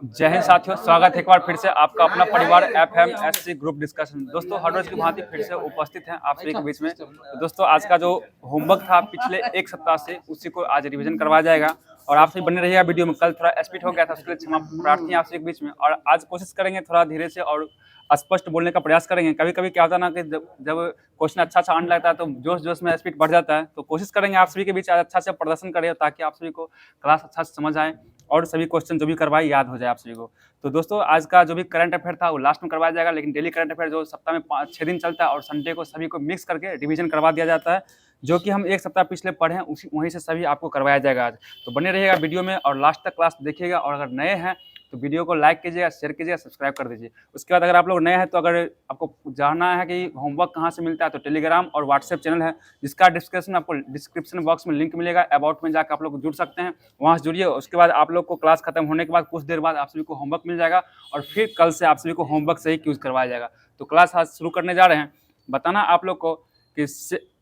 जय हिंद साथियों, स्वागत है एक बार फिर से आपका अपना परिवार FMSC ग्रुप डिस्कशन। दोस्तों हर रोज की भांति फिर से उपस्थित हैं आप सभी के बीच में। तो दोस्तों आज का जो होमवर्क था पिछले एक सप्ताह से, उसी को आज रिवीजन करवाया जाएगा और आप सभी बने रहिएगा वीडियो में। कल थोड़ा स्पीड हो गया था, उसके लिए क्षमा प्रार्थी आप सभी के बीच में। और आज कोशिश करेंगे थोड़ा धीरे से और स्पष्ट बोलने का प्रयास करेंगे। कभी कभी क्या होता है ना कि जब क्वेश्चन अच्छा आने लगता है तो जोश जोश में स्पीड बढ़ जाता है। तो कोशिश करेंगे आप सभी के बीच अच्छा से प्रदर्शन करें ताकि आप सभी को क्लास अच्छा से समझ आए और सभी क्वेश्चन जो भी करवाए याद हो जाए आप सभी को। तो दोस्तों आज का जो भी करंट अफेयर था वो लास्ट में करवाया जाएगा, लेकिन डेली करंट अफेयर जो सप्ताह में 5-6 दिन चलता है और संडे को सभी को मिक्स करके रिवीजन करवा दिया जाता है, जो कि हम एक सप्ताह पिछले पढ़े हैं उसी वहीं से सभी आपको करवाया जाएगा आज। तो बने रहिएगा वीडियो में और लास्ट तक क्लास देखिएगा। और अगर नए हैं तो वीडियो को लाइक कीजिएगा, शेयर कीजिएगा, सब्सक्राइब कर दीजिए। उसके बाद अगर आप लोग नए हैं तो अगर आपको जानना है कि होमवर्क कहाँ से मिलता है तो टेलीग्राम और व्हाट्सएप चैनल है, जिसका डिस्क्रिप्शन बॉक्स में लिंक मिलेगा। अबाउट में जाकर आप लोग जुड़ सकते हैं, वहाँ से जुड़िए। उसके बाद आप लोग को क्लास खत्म होने के बाद कुछ देर बाद आप सभी को होमवर्क मिल जाएगा और फिर कल से आप सभी को होमवर्क से ही क्यूज करवाया जाएगा। तो क्लास आज शुरू करने जा रहे हैं। बताना आप लोग को कि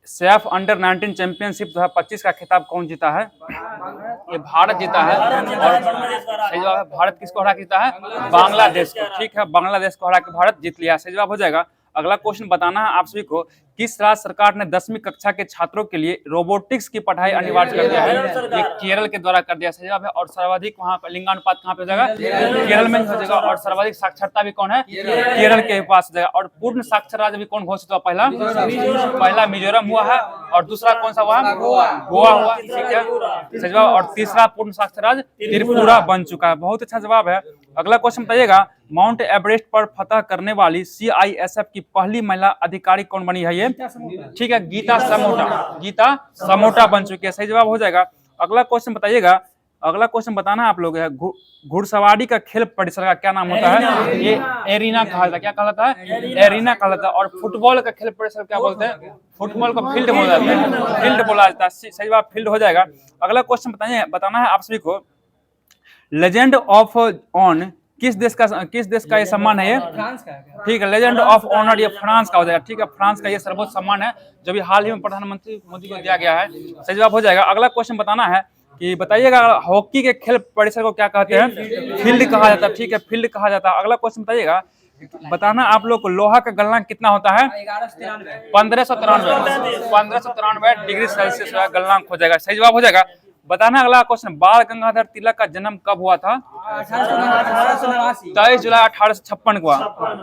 सैफ अंडर 19 चैंपियनशिप 2025 का खिताब कौन जीता है? ये भारत जीता है। और सही जवाब है, भारत किसको हरा जीता है? बांग्लादेश को। ठीक है, बांग्लादेश को हरा के भारत जीत लिया। सही जवाब हो जाएगा। अगला क्वेश्चन बताना है आप सभी को, किस राज्य सरकार ने 10वीं कक्षा के छात्रों के लिए रोबोटिक्स की पढ़ाई अनिवार्य कर दिया है? ये केरल के द्वारा कर दिया। सही जवाब है। और सर्वाधिक वहाँ पर लिंगानुपात कहाँ पे हो जाएगा? केरल में हो जाएगा। और सर्वाधिक साक्षरता भी कौन है? केरल के पास हो जाएगा। और पूर्ण साक्षर राज्य भी कौन घोषित हुआ? पहला मिजोरम हुआ है और दूसरा कौन सा हुआ? गोवा हुआ। ठीक है, सही जवाब। और तीसरा पूर्ण साक्षर राज्य त्रिपुरा बन चुका है। बहुत अच्छा जवाब है। अगला क्वेश्चन बताइएगा, माउंट एवरेस्ट पर फतह करने वाली CISF की पहली महिला अधिकारी कौन बनी है? ये ठीक है, गीता समोटा बन चुकी है। सही जवाब हो जाएगा। अगला क्वेश्चन बताइएगा, अगला क्वेश्चन बताना है आप लोग है, घुड़सवारी का खेल परिसर का क्या नाम होता है? ये एरिना कहा जाता है। क्या कहा जाता है? एरिना कहा जाता है। और फुटबॉल का खेल परिसर क्या बोलते हैं? फुटबॉल को फील्ड बोला जाता है। फील्ड बोला जाता है। सही जवाब फील्ड हो जाएगा। अगला क्वेश्चन बताना है आप सभी को, लेजेंड ऑफ ऑन किस देश का ये सम्मान है? ये फ्रांस का है। ठीक है, लेजेंड ऑफ ऑनर ये फ्रांस का हो जाएगा। ठीक है, फ्रांस का ये सर्वोच्च सम्मान है जो भी हाल ही में प्रधानमंत्री मोदी को दिया गया है। सही जवाब हो जाएगा। अगला क्वेश्चन बताना है कि बताइएगा, हॉकी के खेल परिसर को क्या कहते हैं? फील्ड कहा जाता है। ठीक है, फील्ड कहा जाता है। अगला क्वेश्चन बताइएगा, बताना आप लोग को लोहा का गलनांक कितना होता है? 1593 डिग्री सेल्सियस गलनांक हो जाएगा। सही जवाब हो जाएगा। बताना अगला क्वेश्चन, बाल गंगाधर तिलक का जन्म कब हुआ था? 23 जुलाई 1856 को हुआ।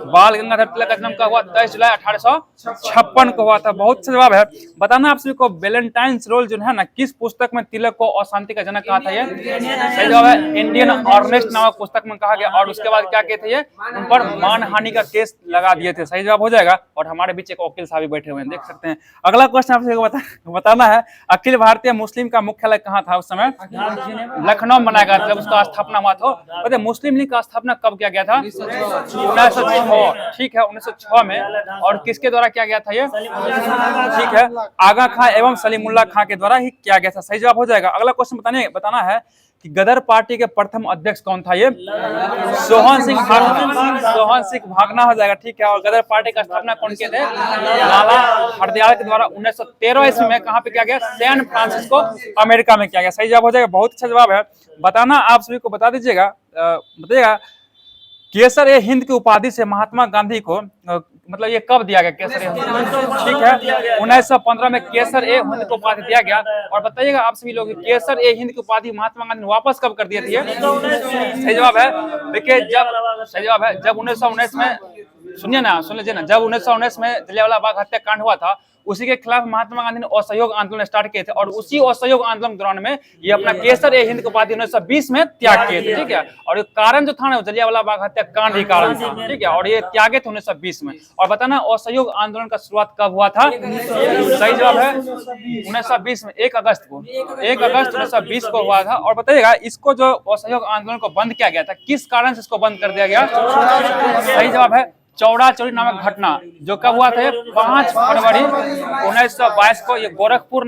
बाल गंगाधर तिलक का जन्म कब हुआ? 23 जुलाई 1856 को हुआ था। बहुत अच्छा जवाब है। बताना आप सभी को, वैलेंटाइन्स रोल जो है ना, किस पुस्तक में तिलक को अशांति का जनक कहा था? ये सही जवाब है, इंडियन ऑर्नेस्ट नामक पुस्तक में कहा गया। और उसके बाद क्या किए थे? ये उन पर मानहानि का केस लगा दिए थे। सही जवाब हो जाएगा। और हमारे बीच एक वकील साहब भी बैठे हुए हैं, देख सकते हैं। अगला क्वेश्चन आप सभी को बताना है, अखिल भारतीय मुस्लिम का मुख्यालय कहाँ था उस समय? लखनऊ बनाया गया था जब उसका स्थापना हुआ था। पता है मुस्लिम लीग का स्थापना कब किया गया था? 1906। ठीक है, 1906 में। और किसके द्वारा किया गया था ये? ठीक है, आगा खां एवं सलीमुल्लाह खां के द्वारा ही किया गया था। सही जवाब हो जाएगा। अगला क्वेश्चन बताना है कि गदर पार्टी के प्रथम अध्यक्ष कौन था? ये सोहन सिंह भागना हो जाएगा। ठीक है, और गदर पार्टी का स्थापना कौन किए थे? लाला हरदयाल के द्वारा 1913 ईस्वी में कहाँ पे किया गया? सैन फ्रांसिस्को अमेरिका में किया गया। सही जवाब हो जाएगा। बहुत अच्छा जवाब है। बताना आप सभी को बता दीजिएगा, बताइएगा, केसर ए हिंद की उपाधि से महात्मा गांधी को मतलब ये कब दिया गया? केसर ए हिंद, ठीक है, 1915 में केसर ए हिंद को उपाधि दिया गया। और बताइएगा आप सभी लोग, केसर ए हिंद की उपाधि महात्मा गांधी ने वापस कब कर दिए थे? सही जवाब है। देखिए सही जवाब है, जब 1919 में, सुनिए ना, सुन लीजिए ना, जब 1919 में जलियांवाला बाग हत्याकांड हुआ था, उसी के खिलाफ महात्मा गांधी ने असहयोग आंदोलन स्टार्ट किए थे। और उसी असहयोग आंदोलन के दौरान में ये अपना केसर ए हिंद की उपाधि 1920 में त्याग किए थे। ठीक है, और कारण जो था ना, जलियांवाला बाग हत्याकांड ही कारण था। ठीक है, और ये त्यागे थे 1920 में। और बताना असहयोग आंदोलन का शुरुआत कब हुआ था? सही जवाब है 1920 में, 1 अगस्त को, 1 अगस्त 1920 को हुआ था। और बताइएगा, इसको जो असहयोग आंदोलन को बंद किया गया था, किस कारण से इसको बंद कर दिया गया? सही जवाब है, चौड़ा चौरी नामक घटना जो कब हुआ था? 5 फरवरी 1922 को। ये गोरखपुर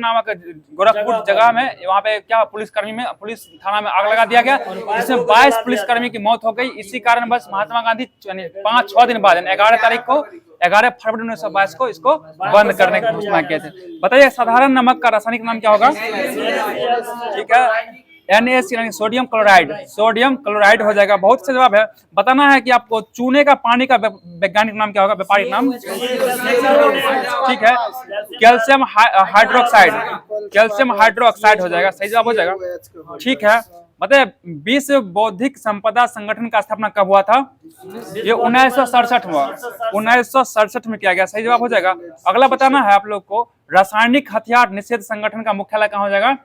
जगह में, वहाँ पे क्या पुलिस थाना में आग लगा दिया गया, जिसमें 22 पुलिसकर्मी की मौत हो गई। इसी कारण बस महात्मा गांधी 5-6 दिन बाद 11 फरवरी 1922 को इसको बंद करने की घोषणा किए थे। बताइए, साधारण नमक का रासायनिक नाम क्या होगा? ठीक है, NaC यानी सोडियम क्लोराइड, सोडियम क्लोराइड हो जाएगा। बहुत से जवाब है। बताना है कि आपको चूने का पानी का वैज्ञानिक नाम क्या होगा, व्यापारिक नाम, ठीक है, कैल्शियम हाइड्रोक्साइड, कैल्शियम हाइड्रोक्साइड हो जाएगा, सही जवाब हो जाएगा, ठीक है। मतलब विश्व बौद्धिक संपदा संगठन का स्थापना कब हुआ था? ये 1967 हुआ, 1967 में किया गया, सही जवाब हो जाएगा। अगला बताना है आप लोग को, रासायनिक हथियार निषेध संगठन का मुख्यालय कहाँ हो जाएगा?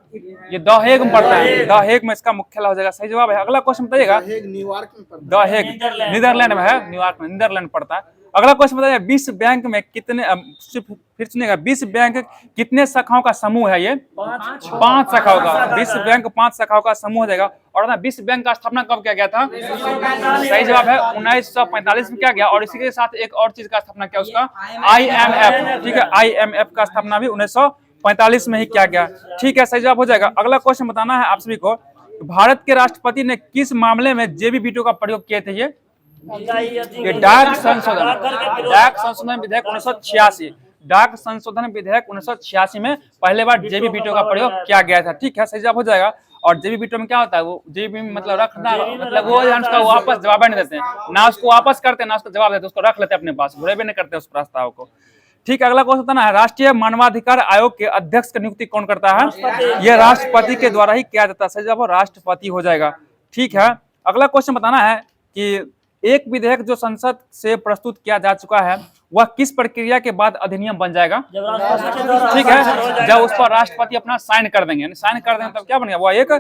ये द हेग में पड़ता है, द हेग में इसका मुख्यालय हो जाएगा, सही जवाब है। अगला क्वेश्चन बताइएगा, द हेग नीदरलैंड में है, न्यूयॉर्क में, नीदरलैंड पड़ता है। अगला क्वेश्चन बताइए, विश्व बैंक में कितने, फिर सुनिएगा, विश्व बैंक कितने शाखाओं का समूह है? ये 5 शाखाओं का, विश्व बैंक 5 शाखाओं का समूह हो जाएगा। और ना विश्व बैंक का स्थापना कब किया गया था? सही जवाब है 1945 में किया गया। और इसी के साथ एक और चीज का स्थापना किया, उसका IMF, ठीक है, IMF का स्थापना भी 1945 में ही किया गया, ठीक है, सही जवाब हो जाएगा। अगला क्वेश्चन बताना है आप सभी को, भारत के राष्ट्रपति ने किस मामले में जेबी वीटो का प्रयोग किए थे? ये डाक संशोधन विधेयक 1986, डाक संशोधन विधेयक 1986 में पहले बार जेबी वीटो का प्रयोग किया गया था, ठीक है, सही जवाब हो जाएगा। और जेबी वीटो में क्या होता है? वो जेबी में मतलब रखना, मतलब वो उसका वापस जवाब नहीं देते हैं, ना उसको वापस करते ना उसको जवाब देते, उसको रख लेते अपने पास, बुरे भी नहीं करते उस प्रस्ताव को, ठीक है। अगला क्वेश्चन बताना है, राष्ट्रीय मानवाधिकार आयोग के अध्यक्ष की नियुक्ति कौन करता है? यह राष्ट्रपति के द्वारा ही किया जाता है, सही जवाब राष्ट्रपति हो जाएगा, ठीक है। अगला क्वेश्चन बताना है कि एक विधेयक जो संसद से प्रस्तुत किया जा चुका है वह किस प्रक्रिया के बाद अधिनियम बन जाएगा? ठीक है, जब उस पर राष्ट्रपति अपना साइन कर देंगे, यानी साइन कर देंगे तब क्या बनेगा? वह एक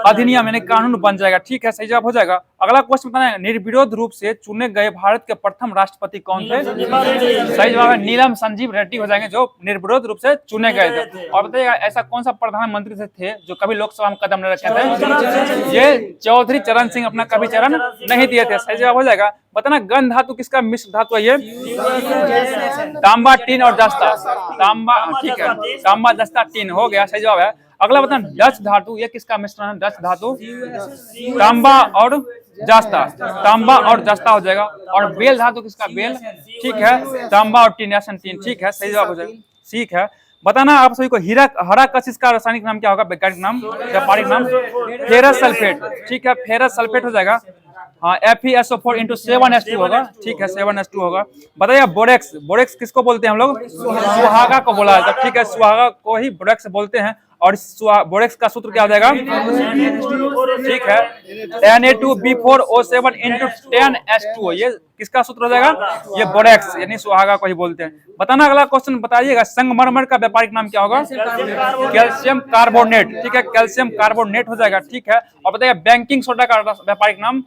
अधिनियम यानी कानून बन जाएगा, ठीक है, सही जवाब हो जाएगा। अगला क्वेश्चन बताना है, निर्विरोध रूप से चुने गए भारत के प्रथम राष्ट्रपति कौन थे? सही जवाब है नीलम संजीव रेड्डी हो जाएंगे, जो निर्विरोध रूप से चुने गए थे। और बताइएगा ऐसा कौन सा प्रधानमंत्री थे जो कभी लोकसभा में कदम नहीं रखे थे? ये चौधरी चरण सिंह अपना कभी चरण नहीं दिए थे, सही जवाब हो जाएगा। बताना गन धातु किसका मिश्र धातु है? ये तांबा, टीन और जस्ता, तांबा, ठीक है, तांबा, जस्ता, टीन हो गया, सही जवाब है। अगला बताना डच धातु, ये किसका मिश्रण है? डच धातु, तांबा और जस्ता, तांबा और जस्ता हो जाएगा। और बेल धातु किसका? बेल, ठीक है, तांबा और टीन, टीन, ठीक है, सही जवाब हो जाएगा, ठीक है। बताना आप सभी को हरा कशिश का रासायनिक नाम क्या होगा? वैज्ञानिक नाम, व्यापारिक नाम, फेरस सल्फेट, ठीक है, फेरस सल्फेट हो जाएगा। हाँ, FeSO4 × 7H2 होगा, ठीक है, 7H2 होगा। बताइए बोरेक्स, बोरेक्स किसको बोलते हैं हम लोग? सुहागा को बोला जाता है, ठीक है, सुहागा को ही बोरेक्स बोलते हैं। और बोरेक्स का सूत्र क्या हो जाएगा? ठीक है, Na2B4O7 × 10H2, ये किसका सूत्र हो जाएगा? ये बोरेक्स यानी सुहागा को ही बोलते हैं। बताना अगला क्वेश्चन बताइएगा, संगमरमर का व्यापारिक नाम क्या होगा? कैल्शियम कार्बोनेट, ठीक है, कैल्शियम कार्बोनेट हो जाएगा, ठीक है। और बताइए बैंकिंग सोडा का व्यापारिक नाम?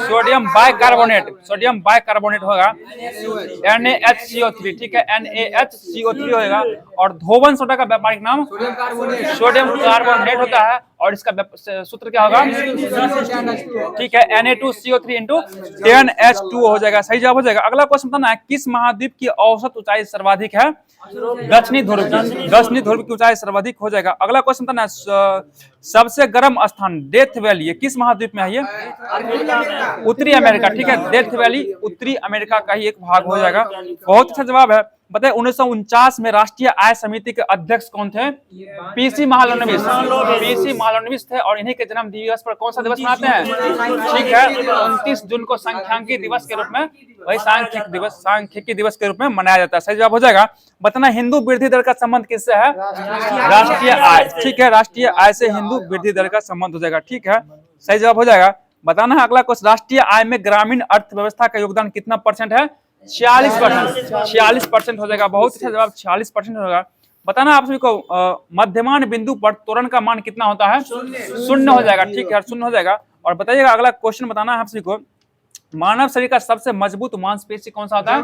सोडियम बाइकार्बोनेट, सोडियम बाइकार्बोनेट होगा, NaHCO3, ठीक है, NaHCO3 होगा। और धोवन सोडा का व्यापारिक नाम? सोडियम कार्बोनेट होता है। और इसका सूत्र क्या होगा? ठीक है, Na2CO3 × 10H2 हो जाएगा, सही जवाब हो जाएगा। अगला क्वेश्चन बताना है, किस महाद्वीप की औसत ऊंचाई सर्वाधिक है? दक्षिणी ध्रुव की, दक्षिणी ध्रुव की ऊंचाई सर्वाधिक हो जाएगा। अगला क्वेश्चन बताना है, सबसे गर्म स्थान डेथ वैली किस महाद्वीप में है? ये उत्तरी अमेरिका, ठीक है, डेथ वैली उत्तरी अमेरिका का ही एक भाग हो जाएगा। बहुत अच्छा जवाब है। बताए 1949 में राष्ट्रीय आय समिति के अध्यक्ष कौन थे? PC महालनोबिस, PC महालनोबिस थे। और इन्हीं के जन्म दिवस पर कौन सा दिवस मनाते हैं? ठीक है, 29 जून को सांख्यिकी दिवस के रूप में, वही सांख्यिकी दिवस के रूप में मनाया जाता है, सही जवाब हो जाएगा। बताना हिंदू वृद्धि दर का संबंध किससे है? राष्ट्रीय आय, ठीक है, राष्ट्रीय आय से हिंदू वृद्धि दर का संबंध हो जाएगा, ठीक है, सही जवाब हो जाएगा। बताना है अगला क्वेश्चन, राष्ट्रीय आय में ग्रामीण अर्थव्यवस्था का योगदान कितना % है? 46%, 46% हो जाएगा। बहुत अच्छा जवाब, 46% होगा। बताना आप सभी को मध्यमान बिंदु पर त्वरण का मान कितना होता है? 0 हो जाएगा, ठीक है, 0 हो जाएगा। और बताइएगा अगला क्वेश्चन बताना है आप सभी को, मानव शरीर का सबसे मजबूत मांसपेशी कौन सा होता है?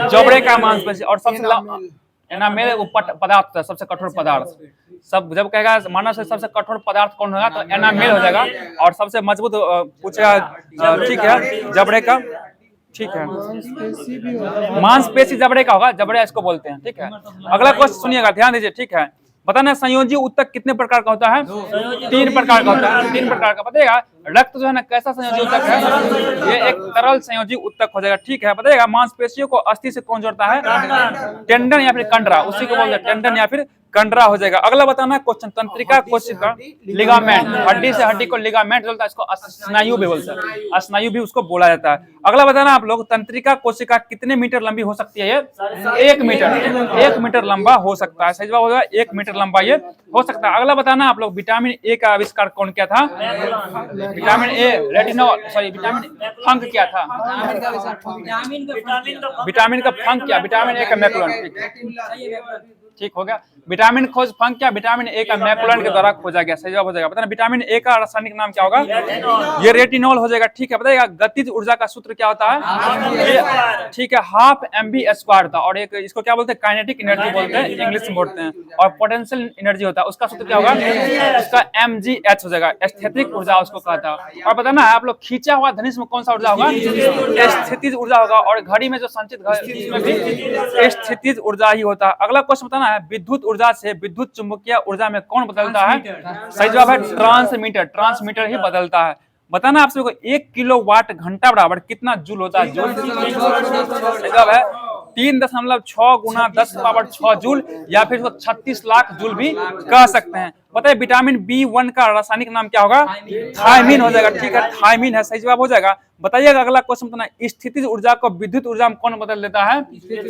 जबड़े का मांसपेशी। और सबसे एनामेल पदार्थ, सबसे कठोर पदार्थ, सब जब कहेगा मानव शरीर सबसे कठोर पदार्थ कौन होगा तो एनामेल हो जाएगा। और सबसे मजबूत पूछेगा, ठीक है, जबड़े का, ठीक है, मांसपेशी जबड़े का होगा, जबड़े इसको बोलते हैं, ठीक है। अगला क्वेश्चन सुनिएगा, ध्यान दीजिए, ठीक है। बताना संयोजी उत्तक कितने प्रकार का होता है? 3 प्रकार का होता है, 3 प्रकार का। बताइएगा रक्त जो है ना कैसा संयोजी ऊतक है, ये एक तरल संयोजी ऊतक हो जाएगा। ठीक है, बताइएगा मांसपेशियों को अस्थि से कौन जोड़ता है? टेंडन या फिर कंडरा, उसी को बोलते हैं टेंडन या फिर कंडरा हो जाएगा। अगला बताना है क्वेश्चन, तंत्रिका कोशिका लिगामेंट, हड्डी से हड्डी को लिगामेंट बोलता है, इसको स्नायु भी बोलता है, स्नायु भी उसको बोला जाता है। अगला बताना आप लोग, तंत्रिका कोशिका कितने मीटर लंबी हो सकती है? ये 1 मीटर, 1 मीटर लंबा हो सकता है। सही जवाब होगा 1 मीटर लंबा ये हो सकता है। अगला बताना आप लोग, विटामिन ए का आविष्कार कौन किया था? Vitamin A retinol, sorry vitamin Funk क्या था? विटामिन का फंक क्या? विटामिन ए का मैकुलन। ठीक हो गया, विटामिन खोज फंक क्या? विटामिन ए का मैकुलन के द्वारा खोजा गया। सही जवाब हो जाएगा। बताना विटामिन ए का रासायनिक नाम क्या होगा? ये रेटिनॉल हो जाएगा। ठीक है, बताइएगा गतिज ऊर्जा का सूत्र क्या होता है? ठीक है, हाफ mv² था, और एक इसको क्या बोलते हैं? काइनेटिक एनर्जी बोलते हैं, इंग्लिश में बोलते हैं। और पोटेंशियल एनर्जी होता है, उसका सूत्र क्या होगा? उसका mgh हो जाएगा, स्थैतिक ऊर्जा उसको कहता है। और बताना है आप लोग, खींचा हुआ धनुष में कौन सा ऊर्जा होगा? स्थितिज ऊर्जा होगा। और घड़ी में जो संचित भी स्थितिज ऊर्जा ही होता है। अगला क्वेश्चन बताना है, विद्युत ऊर्जा से विद्युत चुंबकीय ऊर्जा में कौन बदलता है? सही जवाब है ट्रांसमीटर, ट्रांसमीटर ही बदलता है। बताना आप सबको, 1 किलोवाट घंटा बराबर कितना जूल होता है? जूल। सही जवाब है 3.6 गुना 10⁻6 जूल, या फिर 36 लाख जूल भी कह सकते हैं। बताइए विटामिन B1 का रासायनिक नाम क्या होगा? थायमीन हो जाएगा। ठीक है, थायमीन है, सही जवाब हो जाएगा। बताइएगा अगला क्वेश्चन बताना, स्थितिज ऊर्जा को विद्युत ऊर्जा में कौन बदल देता है?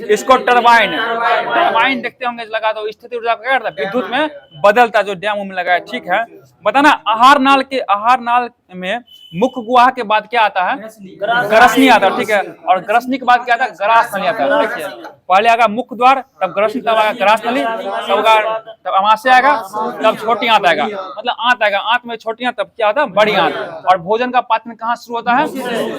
इसको टरबाइन, टरबाइन देखते होंगे लगा दो, स्थितिज ऊर्जा को क्या करता है? विद्युत में बदलता, जो डैम में लगा है। ठीक है, बताना आहार नाल में मुख्य गुहा के बाद क्या आता है? ग्रसनी आता है। ठीक है, और ग्रसनी के बाद क्या आता है? ग्रास नली आता है। देखिए, पहले आएगा मुख्य द्वार, तब ग्रसनी, तब आएगा ग्रास नली, तब अमाशय आएगा, तब छोटी आंत आएगा, मतलब आंत आएगा, आंत में छोटी आंत, तब क्या होता है? बड़ी आंत। और भोजन का पाचन कहाँ शुरू होता है?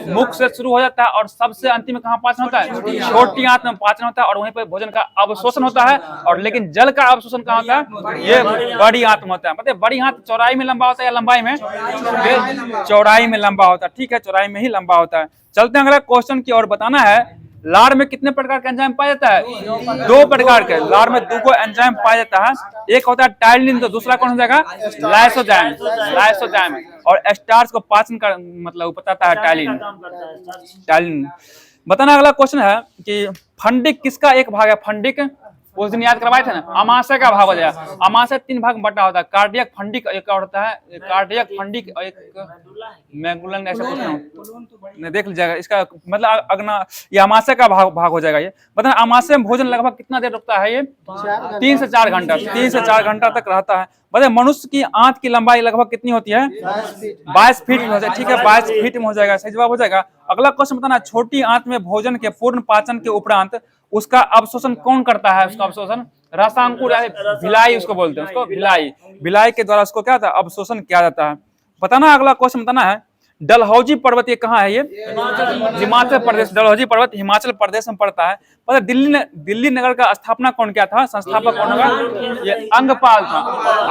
मुख से शुरू हो जाता है, और सबसे अंतिम में कहाँ पाचन होता है? छोटी आंत में पाचन होता है, और वहीं पर भोजन का अवशोषण होता है। और लेकिन जल का अवशोषण कहाँ होता है? ये बड़ी आंत में होता है। मतलब बड़ी आंत चौड़ाई में लंबा होता है या लंबाई में? चौड़ाई में लंबा होता है। ठीक है, चौड़ाई में ही लंबा होता है। चलते हैं अगला क्वेश्चन की ओर। बताना है, लार में कितने प्रकार के एंजाइम पाया जाता है? 2 प्रकार के। लार में 2 एंजाइम पाया जाता है, एक होता है टाइलिन, तो दूसरा कौन हो जाएगा? Lysozyme, lysozyme. और स्टार्च को पाचन का मतलब बताता है टाइलिन, टाइलिन। बताना अगला क्वेश्चन है कि फंडिक किसका एक भाग है? फंडिक उस दिन याद करवाए थे ना, अमाशय का भाग हो जाएगा। अमाशय 3 भाग में बटा होता है, कार्डियक फंडिक एक होता है, कार्डियक फंडिक एक मैगुलन, ऐसा कुछ देख लीजिएगा। इसका मतलब अगना ये अमाशय का भाग हो जाएगा। ये बताना अमाशय में भोजन लगभग कितना देर रुकता है? ये 3 से 4 घंटा, 3 से 4 घंटा तक रहता है। बताइए मनुष्य की आंत की लंबाई लगभग कितनी होती है? 22 फीट में हो जाएगा। ठीक है, 22 फीट में हो जाएगा। सही जवाब हो जाएगा। अगला क्वेश्चन बताना, छोटी आंत में भोजन के पूर्ण पाचन के उपरांत उसका अवशोषण कौन करता है? उसका अवशोषण रसांकुर या भिलाई उसको बोलते हैं, उसको भिलाई, भिलाई के द्वारा उसको क्या होता है? अवशोषण किया जाता है। बताना अगला क्वेश्चन बताना है, डलहौजी पर्वत ये कहाँ है? ये हिमाचल प्रदेश, डलहौजी पर्वत हिमाचल प्रदेश में पड़ता है। पता दिल्ली नगर का स्थापना कौन किया था? संस्थापक कौन होगा? ये अंगपाल था,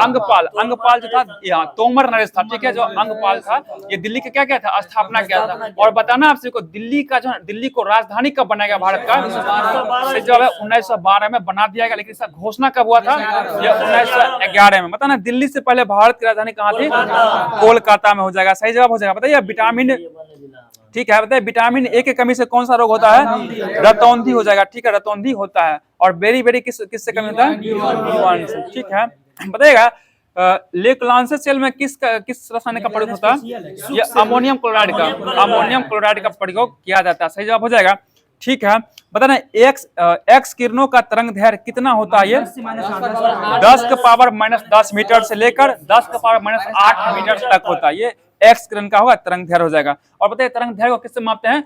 अंगपाल जो था यहाँ तोमर नरेश था। ठीक है, जो अंगपाल था ये दिल्ली का क्या था? स्थापना किया था। और बताना आपसे को दिल्ली का जो दिल्ली को राजधानी कब बनाया गया भारत का? जो है 1912 में बना दिया गया, लेकिन इसका घोषणा कब हुआ था? ये 1911 में। बताना दिल्ली से पहले भारत की राजधानी कहाँ थी? कोलकाता में हो जाएगा। सही जवाब हो जाएगा। बताइए विटामिन, ठीक है, बताइए विटामिन ए की कमी से कौन सा रोग होता है? रतौंधी हो जाएगा। ठीक है, रतौंधी होता है। और बेरी किससे कमी होता है? B1 से। ठीक है, बताइएगा लेक्लांसेस सेल में किस रसायन का प्रयोग होता है? ये अमोनियम क्लोराइड का प्रयोग किया जाता है। सही जवाब हो जाएगा। ठीक है, बताना एक्स किरणों का तरंग दैर्घ्य कितना होता है? ये 10⁻⁻10 मीटर से लेकर 10⁻⁸ मीटर तक होता है। ये एक्स किरण का होगा तरंग दैर्घ्य हो जाएगा। और बताइए तरंग दैर्घ्य को किससे मापते हैं?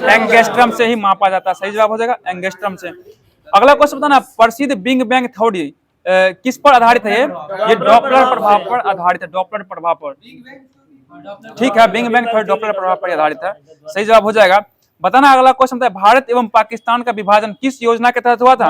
एंगस्ट्रम से ही मापा जाता है। सही जवाब हो जाएगा एंगस्ट्रम से। अगला क्वेश्चन बताना, प्रसिद्ध बिग बैंग थ्योरी किस पर आधारित है? ये डॉपलर प्रभाव पर आधारित है, डॉपलर प्रभाव पर। ठीक है, बिग बैंग थ्योरी डॉपलर प्रभाव पर आधारित है। सही जवाब हो जाएगा। बताना अगला क्वेश्चन था, भारत एवं पाकिस्तान का विभाजन किस योजना के तहत हुआ था?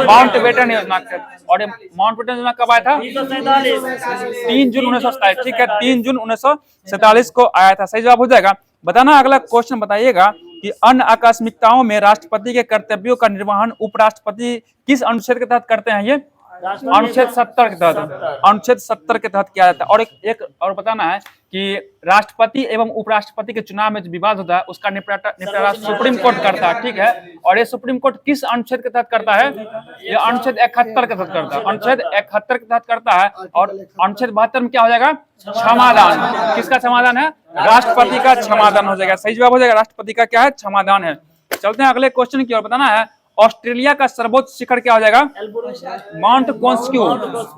माउंटबेटन योजना के। और माउंटबेटन योजना कब आया था? 3 जून 1947। ठीक है, 3 जून 1947 को आया था। सही जवाब हो जाएगा। बताना अगला क्वेश्चन बताइएगा कि अन्य आकस्मिकताओं में राष्ट्रपति के कर्तव्यों का निर्वहन उपराष्ट्रपति किस अनुच्छेद के तहत करते हैं? ये अनुच्छेद 70 के तहत, अनुच्छेद 70 के तहत किया जाता है। और एक और बताना है कि राष्ट्रपति एवं उपराष्ट्रपति के चुनाव में जो विवाद होता है उसका निपटारा सुप्रीम कोर्ट करता है, ठीक है। और ये सुप्रीम कोर्ट किस अनुच्छेद के तहत करता है? ये अनुच्छेद 71 के तहत करता है, अनुच्छेद 71 के तहत करता है। और अनुच्छेद 72 में क्या हो जाएगा? क्षमादान। किसका क्षमादान है? राष्ट्रपति का क्षमादान हो जाएगा। सही जवाब हो जाएगा, राष्ट्रपति का क्या है? क्षमादान है। चलते हैं अगले क्वेश्चन की ओर। बताना है ऑस्ट्रेलिया का सर्वोच्च शिखर क्या हो जाएगा? माउंट कॉस्क्यू,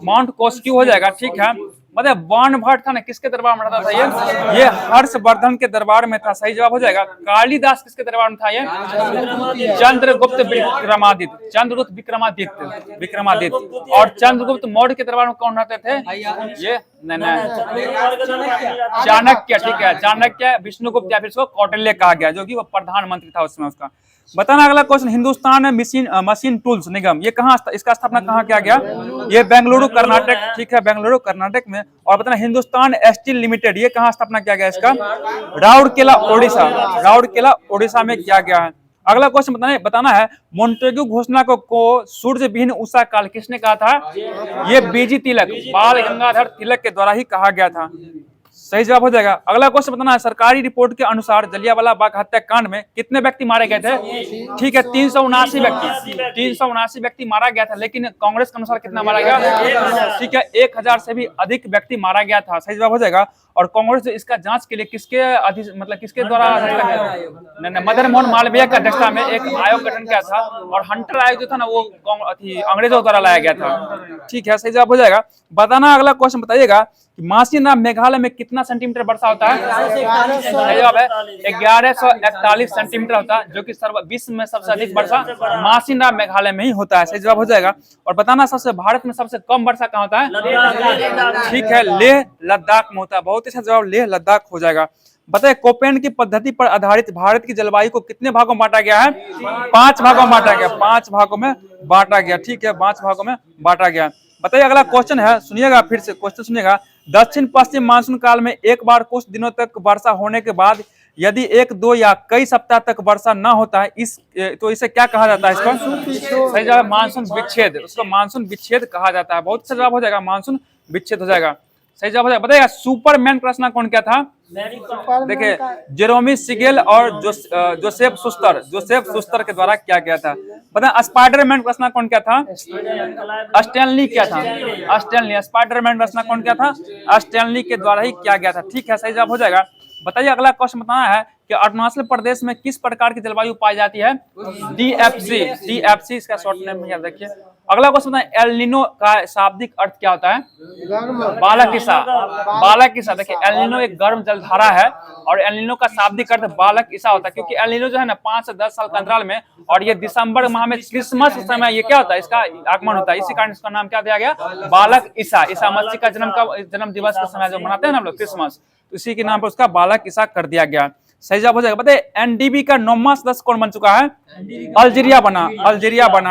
माउंट कॉस्क्यू हो जाएगा, ठीक है। मतलब बाणभट्ट था ना, किसके दरबार में रहता था ये हर्षवर्धन के दरबार में था। सही जवाब हो जाएगा। कालिदास किसके दरबार में था? ये चंद्रगुप्त विक्रमादित्य, चंद्रगुप्त विक्रमादित्य, विक्रमादित्य। और चंद्रगुप्त मौर्य के दरबार में कौन रहते थे? ये चाणक्य, ठीक है, चाणक्य, विष्णुगुप्त या फिर इसको कौटिल्य कहा गया, जो कि वो प्रधानमंत्री था उसमें उसका। बताना अगला क्वेश्चन, हिंदुस्तान मशीन टूल्स निगम ये कहाँ, इसका स्थापना कहाँ किया गया? ये बेंगलुरु कर्नाटक, ठीक है, बेंगलुरु कर्नाटक में। और बताना हिंदुस्तान स्टील लिमिटेड ये कहाँ स्थापना किया गया इसका? राउरकेला ओडिशा, राउरकेला ओडिशा में किया गया है। अगला क्वेश्चन बताना है मोंटेग्यू घोषणा को सूर्य विहीन उषा काल किसने कहा था? ये बीजी तिलक, बाल गंगाधर तिलक के द्वारा ही कहा गया था। सही जवाब हो जाएगा। अगला क्वेश्चन बताना है सरकारी रिपोर्ट के अनुसार जलियांवाला बाग हत्याकांड में कितने व्यक्ति मारे गए थे? ठीक है, 379 व्यक्ति, 379 व्यक्ति मारा गया था। लेकिन कांग्रेस के अनुसार कितना मारा गया? ठीक है, 1000 से भी अधिक व्यक्ति मारा गया था। सही जवाब हो जाएगा। और कांग्रेस इसका जांच के लिए किसके द्वारा मदन मोहन मालवीय की अध्यक्षता में एक आयोग गठन किया था। और हंटर आयोग जो था ना वो अंग्रेजों द्वारा लाया गया था, ठीक है। सही जवाब हो जाएगा। बताना अगला क्वेश्चन बताइएगा कि मासीनाम मेघालय में कितना सेंटीमीटर वर्षा होता है? सही जवाब है 1141 सेंटीमीटर होता है, जो कि विश्व में सबसे अधिक वर्षा मासीनाम मेघालय में ही होता है। सही जवाब हो जाएगा। और बताना भारत में सबसे कम वर्षा कहाँ होता है? ठीक है, लेह लद्दाख में होता है। बहुत अच्छा जवाब, लेह लद्दाख हो जाएगा। बताइए कोपेन की पद्धति पर आधारित भारत की जलवायु को कितने भागों में बांटा गया है? 5 भागों में बांटा गया, 5 भागों में बांटा गया, ठीक है, 5 भागों में बांटा गया। बताइए अगला क्वेश्चन है, सुनिएगा, फिर से क्वेश्चन सुनिएगा। दक्षिण पश्चिम मानसून काल में एक बार कुछ दिनों तक वर्षा होने के बाद यदि 1, 2 या कई सप्ताह तक वर्षा न होता है तो इसे क्या कहा जाता है? इसको सही जवाब मानसून विच्छेद, उसको मानसून विच्छेद कहा जाता है। बहुत अच्छा जवाब हो जाएगा, मानसून विच्छेद हो जाएगा। सही जवाब हो जाएगा। बताइएगा सुपरमैन का रचना कौन किया था? देखिए जेरोमी सिगेल और जोसेफ सुस्तर के द्वारा किया गया था। बताए स्पाइडरमैन का रचना कौन किया था? स्टैनली किया था, स्टैनली। स्पाइडरमैन रचना कौन किया था? स्टैनली के द्वारा ही किया गया था, ठीक है। सही जवाब हो जाएगा। बताइए अगला क्वेश्चन बताना है कि अरुणाचल प्रदेश में किस प्रकार की जलवायु पाई जाती है? DFC इसका शॉर्ट नेम याद रखिए। अगला क्वेश्चन है एल नीनो का शाब्दिक अर्थ क्या होता है? बालक ईसा। देखिए एल नीनो एक गर्म जलधारा है और एल नीनो का शाब्दिक अर्थ बालक ईसा होता है, क्योंकि एल नीनो जो है ना 5 से 10 साल का अंतराल में, और ये दिसंबर माह में क्रिसमस के समय ये क्या होता है, इसका आगमन होता है। इसी कारण इसका नाम क्या दिया गया? बालक ईसा। ईसा मसीह का जन्म दिवस के समय जो मनाते हैं ना हम लोग क्रिसमस, इसी के नाम पर उसका बालक ईसा कर दिया गया। सही जवाब हो जाएगा। बताइए एनडीबी का 9वां सदस्य कौन बन चुका है? अल्जीरिया बना,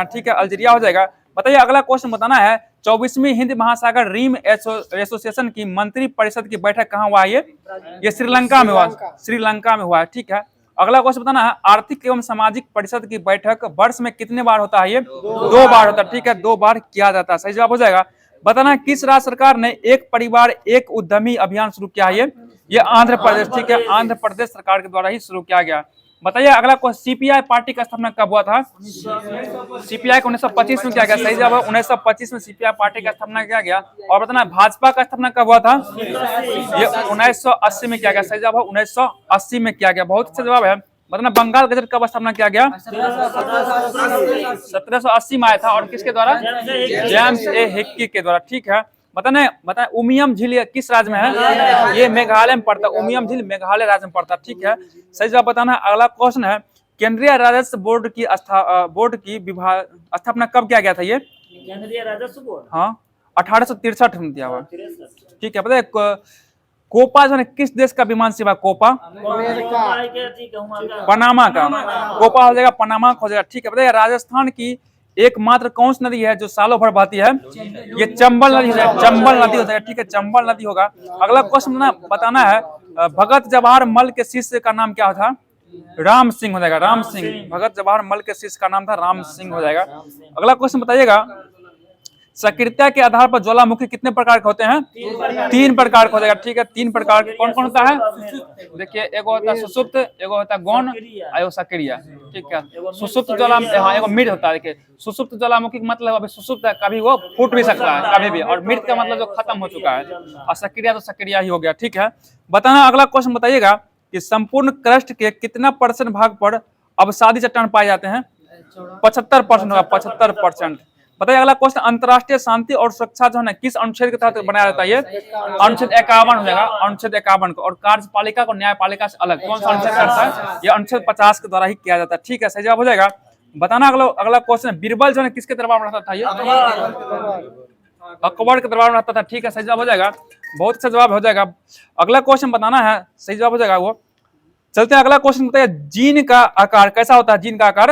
ठीक है, अल्जीरिया हो जाएगा। बताइए अगला क्वेश्चन बताना है 24वीं हिंद महासागर रीम एसोसिएशन की मंत्री परिषद की बैठक कहाँ हुआ है? ये श्रीलंका में हुआ है, ठीक है। अगला क्वेश्चन बताना है आर्थिक एवं सामाजिक परिषद की बैठक वर्ष में कितने बार होता है? ये 2 बार होता है, ठीक है, 2 बार किया जाता है। सही जवाब हो जाएगा। बताना किस राज्य सरकार ने एक परिवार एक उद्यमी अभियान शुरू किया है? ये आंध्र प्रदेश, ठीक है, आंध्र प्रदेश सरकार के द्वारा ही शुरू किया गया। बताइए अगला क्वेश्चन सीपीआई पार्टी का स्थापना कब हुआ था? सीपीआई को 1925 में किया गया। सही जवाब 1925 में सीपीआई पार्टी का स्थापना किया गया। और बताना भाजपा का स्थापना कब हुआ था? ये 1980 में किया गया। सही जवाब 1980 में किया गया। बहुत अच्छा जवाब है। बताना बंगाल गजट कब स्थापना किया गया? 1780 में आया था। और किसके द्वारा? जेम्स ए हिक्की के द्वारा, ठीक है। बताना उमियम झील किस राज्य में है? ये मेघालय में पड़ता है। उमियम झील मेघालय राज्य में पड़ता है, ठीक है। सही जवाब बताना है। अगला क्वेश्चन है केंद्रीय राजस्व बोर्ड की स्थापना कब किया गया था? ये केंद्रीय राजस्व बोर्ड, हाँ, 1863 में दिया हुआ, ठीक है। बताइए कोपा जो है किस देश का विमान सेवा? कोपा पनामा का, कोपा हो जाएगा, पनामा हो जाएगा, ठीक है। बताइए राजस्थान की एकमात्र कौन सी नदी है जो सालों भर बहती है? ये चंबल नदी है, चंबल नदी हो जाएगा, ठीक है, चंबल नदी होगा। अगला क्वेश्चन बताना है भगत जवाहर मल के शिष्य का नाम क्या था? राम सिंह हो जाएगा, राम सिंह। भगत जवाहर मल के शिष्य का नाम था राम सिंह हो जाएगा। अगला क्वेश्चन बताइएगा सक्रियता के आधार पर ज्वालामुखी कितने प्रकार के होते हैं? 3 प्रकार का हो जाएगा। ठीक है, 3 प्रकार के कौन कौन होता है? देखिए, एगो होता है सुषुप्त, एगो होता है गौण, एगो सक्रिय। ठीक है, सुषुप्त ज्वालामुखी, हाँ एगो मृत होता है। देखिए, सुषुप्त ज्वालामुखी का मतलब अभी सुषुप्त है, कभी वो फूट भी सकता है कभी भी, और मृत का मतलब जो खत्म हो चुका है, और सक्रिय तो सक्रिय ही हो गया। ठीक है, बताना अगला क्वेश्चन बताइएगा कि संपूर्ण क्रस्ट के कितना % भाग पर अवसादी चट्टान पाए जाते हैं? 75% होगा, 75%। बताइए अगला क्वेश्चन, अंतरराष्ट्रीय शांति और सुरक्षा जो है ना किस अनुच्छेद के तहत बनाया जाता है? ये अनुच्छेद 51 हो जाएगा, अनुच्छेद 51 को। और कार्यपालिका को न्यायपालिका से अलग कौन सा अनुच्छेद करता है? ये अनुच्छेद 50 के द्वारा ही किया जाता है। ठीक है, सही जवाब हो जाएगा। बताना अगला क्वेश्चन, बीरबल जो है किसके दरबार में रहता था? ये अकबर के दरबार में रहता था। ठीक है, सही जवाब हो जाएगा, बहुत अच्छा जवाब हो जाएगा। अगला क्वेश्चन बताना है, सही जवाब हो जाएगा वो। चलते हैं अगला क्वेश्चन, बताइए जीन का आकार कैसा होता है? जीन का आकार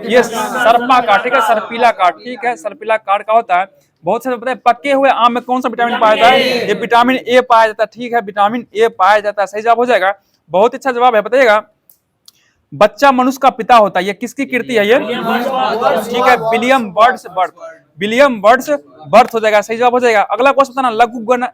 ये सर्पाकार, ठीक है, सर्पिलाकार। ठीक है, सर्पिलाकार का होता है। बहुत से बताइए पके हुए आम में कौन सा विटामिन पाया जाता है? ये विटामिन ए पाया जाता है। ठीक है, विटामिन ए पाया जाता है, सही जवाब हो जाएगा, बहुत अच्छा जवाब है। बताइएगा बच्चा मनुष्य का पिता होता है, ये किसकी कृति है? ये ठीक है, William birds birth, William birds birth हो जाएगा, सही जवाब हो जाएगा। अगला क्वेश्चन बताना,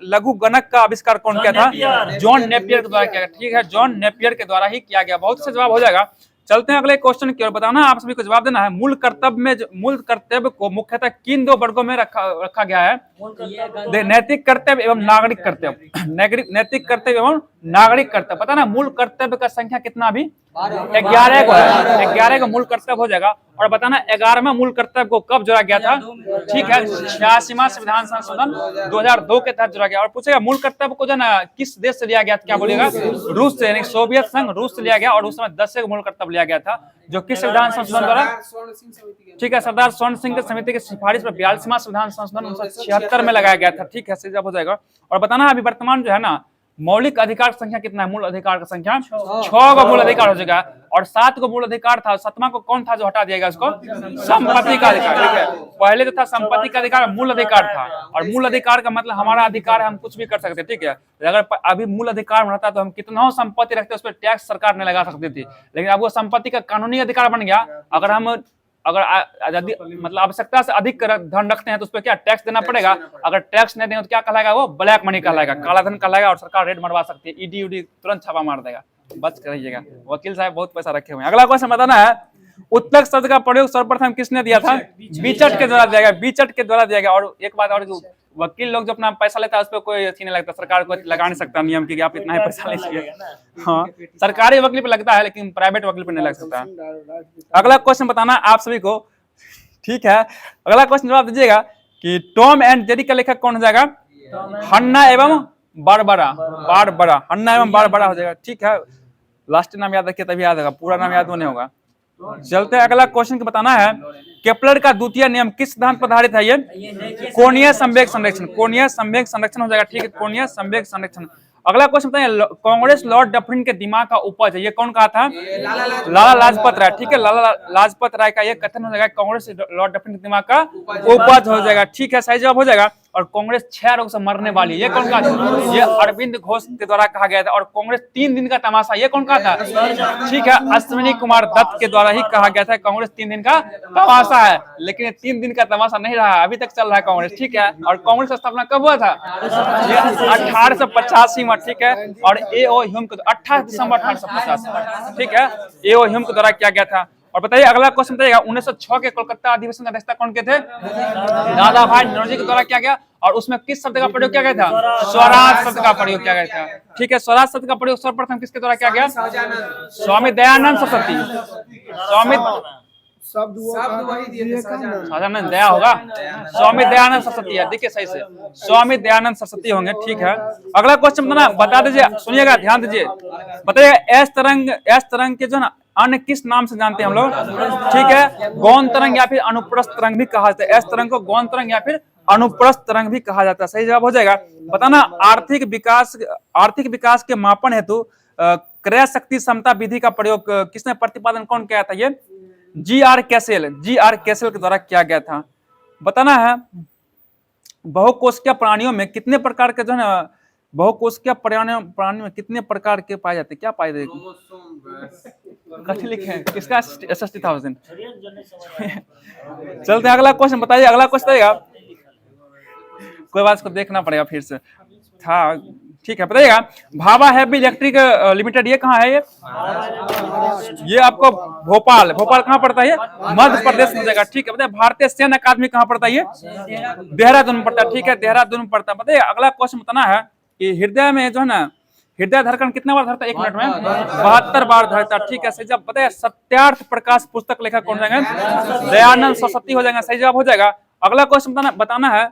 लघु गणक का आविष्कार कौन किया था? जॉन नेपियर के द्वारा किया गया। ठीक है, जॉन नेपियर के द्वारा ही किया गया, बहुत अच्छा जवाब हो जाएगा। चलते हैं अगले क्वेश्चन की ओर। बताना आप सभी को जवाब देना है। मूल कर्तव्य को मुख्यतः किन 2 वर्गों में रखा गया है? नैतिक कर्तव्य एवं नागरिक कर्तव्य। नैतिक कर्तव्य एवं नागरिक कर्तव्य। पता ना मूल कर्तव्य का संख्या कितना? अभी 11 को है, 11 का मूल कर्तव्य हो जाएगा। और बताना 11वां मूल कर्तव्य को कब जोड़ा गया था? ठीक है, 86वां संविधान संशोधन 2002 के तहत जोड़ा गया। और पूछेगा मूल कर्तव्य को जो ना किस देश से लिया गया था? क्या बोलेगा? रूस से, यानी सोवियत संघ रूस से लिया गया। और उस समय 10 मूल कर्तव्य लिया गया था, जो किस संविधान संशोधन द्वारा? ठीक है, सरदार स्वर्ण सिंह की समिति की सिफारिश पर 42वां संविधान संशोधन 1976 में लगाया गया था। ठीक है, सही जवाब हो जाएगा। और बताना अभी वर्तमान जो है ना मौलिक अधिकार की संख्या कितना है? मूल अधिकार की संख्या 6 का मूल अधिकार हो जाएगा। और 7 को मूल अधिकार था, 7वां को कौन था जो हटा दिया गया उसको? संपत्ति का अधिकार। ठीक है, पहले जो था संपत्ति का अधिकार मूल अधिकार था, और मूल अधिकार का मतलब हमारा अधिकार है, हम कुछ भी कर सकते हैं। ठीक है, अगर अभी मूल अधिकार में रहता तो हम कितना संपत्ति रखते उस पर टैक्स सरकार नहीं लगा सकती थी, लेकिन अब वो संपत्ति का कानूनी अधिकार बन गया। अगर मतलब आवश्यकता से अधिक धन रखते हैं तो उस पर क्या टैक्स देना पड़ेगा। अगर टैक्स नहीं देंगे तो क्या कहलाएगा? वो ब्लैक मनी कहलाएगा, काला धन कहलाएगा, और सरकार रेड मरवा सकती है, ईडी उडी तुरंत छापा मार देगा। बच कर रहिएगा, वकील साहब बहुत पैसा रखे हुए हैं। अगला क्वेश्चन बताना है, उत्तक शब्द का प्रयोग सर्वप्रथम किसने दिया था? बीचट के द्वारा दिया गया, बीचट के द्वारा दिया गया। और एक बात और, वकील लोग जो अपना पैसा लेता है उस पर कोई अच्छी नहीं लगता, सरकार को लगा नहीं सकता नियम की आप इतना ही पैसा लीजिए। हाँ, सरकारी वकील पे लगता है लेकिन प्राइवेट वकील पे नहीं लग सकता। अगला क्वेश्चन बताना आप सभी को, ठीक है, अगला क्वेश्चन जवाब दीजिएगा कि टॉम एंड जेरी का लेखक कौन हो जाएगा? हन्ना एवं बारबरा, हन्ना एवं बारबरा हो जाएगा। ठीक है, लास्ट नाम याद रखिए तभी याद होगा, पूरा नाम याद होने होगा। चलते हैं अगला क्वेश्चन को बताना है, केपलर का द्वितीय नियम किस सिद्धांत पर आधारित है? ये कोणीय संवेग संरक्षण, कोणीय संवेग संरक्षण हो जाएगा। ठीक है, कोणीय संवेग संरक्षण। अगला क्वेश्चन बताइए, कांग्रेस लॉर्ड डफरिन के दिमाग का उपज है, ये कौन कहा था? लाला लाजपत राय। ठीक है, लाला लाजपत राय का ये कथन हो जाएगा, कांग्रेस लॉर्ड डफरिन के दिमाग का उपज हो जाएगा। ठीक है, सही जवाब हो जाएगा। और कांग्रेस 6 रोग से मरने वाली, ये कौन कहा था? ये अरविंद घोष के द्वारा कहा गया था। और कांग्रेस 3 दिन का तमाशा, ये कौन कहा था? ठीक है, अश्विनी कुमार दत्त के द्वारा ही कहा गया था कांग्रेस 3 दिन का तमाशा है। लेकिन 3 दिन का तमाशा नहीं रहा, अभी तक चल रहा है कांग्रेस। ठीक है, और कांग्रेस का स्थापना कब हुआ था? 1885 में। ठीक है, और ए.ओ. ह्यूम को 28 दिसंबर 1850। ठीक है, ए.ओ. ह्यूम के द्वारा किया गया था। और बताइए अगला क्वेश्चन बताइएगा, 1906 के कोलकाता अधिवेशन का अध्यक्षता कौन के थे? दादा भाई नौरोजी के द्वारा किया गया। और उसमें किस शब्द का प्रयोग किया गया था? स्वराज शब्द का प्रयोग किया गया था। ठीक है, स्वराज शब्द का प्रयोग सर्वप्रथम किसके द्वारा किया गया? स्वामी दयानंद सरस्वती। स्वामी शाहजानंद दया होगा, स्वामी दयानंद सरस्वती है। देखिए सही से स्वामी दयानंद सरस्वती होंगे। ठीक है, अगला क्वेश्चन बता दीजिए, सुनिएगा ध्यान दीजिए, बताइएगा एस तरंग के जो ना अन्य किस नाम से जानते हैं हम लोग? ठीक है, गौण तरंग या फिर अनुप्रस्थ तरंग भी कहा जाता है। एस तरंग को गौण तरंग या फिर अनुप्रस्थ तरंग भी कहा जाता है। सही जवाब हो जाएगा। बताना आर्थिक विकास के मापन हेतु क्रय शक्ति समता विधि का प्रयोग किसने प्रतिपादन कौन किया था? ये जी.आर. कैसेल के द्वारा किया गया था। बताना है बहुकोशिकीय प्राणियों में कितने प्रकार के जो है ना, बहुकोशिकीय प्राणियों में कितने प्रकार के पाए जाते हैं? क्या पाए जाते? कथी लिखे हैं? किसका 60,000? चलते हैं अगला क्वेश्चन बताइए। अगला क्वेश्चन बताइएगा, कोई बात, इसको देखना पड़ेगा फिर से था। ठीक है, बताइएगा भाभा हैवी इलेक्ट्रिक लिमिटेड ये कहाँ है? ये आपको भोपाल, भोपाल कहाँ पड़ता है? ये मध्य प्रदेश में जाएगा। ठीक है, बताइए भारतीय सैन्य अकादमी कहाँ पड़ता है? ये देहरादून में पड़ता है। ठीक है, देहरादून में पड़ता है। बताइए अगला क्वेश्चन बताना है कि हृदय में जो है ना, हृदय धड़कन कितना बार धड़ता है 1 मिनट में? 72 बार धड़ता। ठीक है, सही जवाब। बताइए सत्यार्थ प्रकाश पुस्तक लेखक कौन जाएंगे? दयानंद सरस्वती हो जाएगा। सही जवाब हो जाएगा। अगला क्वेश्चन बताना है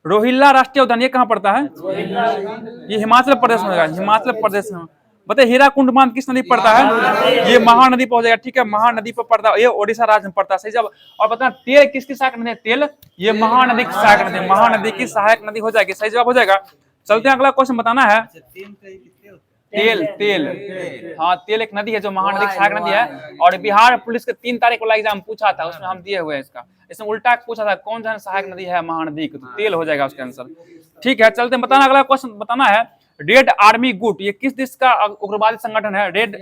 रोहिल्ला राष्ट्रीय उद्यान ये कहाँ पड़ता है? ये हिमाचल प्रदेश में, हिमाचल प्रदेश में। बताइए हीराकुंड बांध किस नदी पड़ता है? ये महानदी पर हो जाएगा। ठीक है, महानदी पर पड़ता है, ये ओडिशा राज्य में पड़ता है। सही जवाब। और बताना तेल किसकी सहायक नदी है? तेल ये महानदी की सहायक नदी, महानदी की सहायक नदी हो जाएगी। सही जवाब हो जाएगा। चलते हैं, अगला क्वेश्चन बताना है तेल। हाँ, तेल एक नदी है जो महानदी की सहायक नदी है। और बिहार पुलिस के 3 तारीख वाला एग्जाम पूछा था, उसमें हम दिए हुए हैं इसका। इसमें उल्टा पूछा था कौन सा सहायक नदी है महानदी की, तो तेल हो जाएगा उसका आंसर। ठीक है, चलते बताना अगला क्वेश्चन बताना है रेड आर्मी गुट ये किस देश का उग्रवादी संगठन है? रेड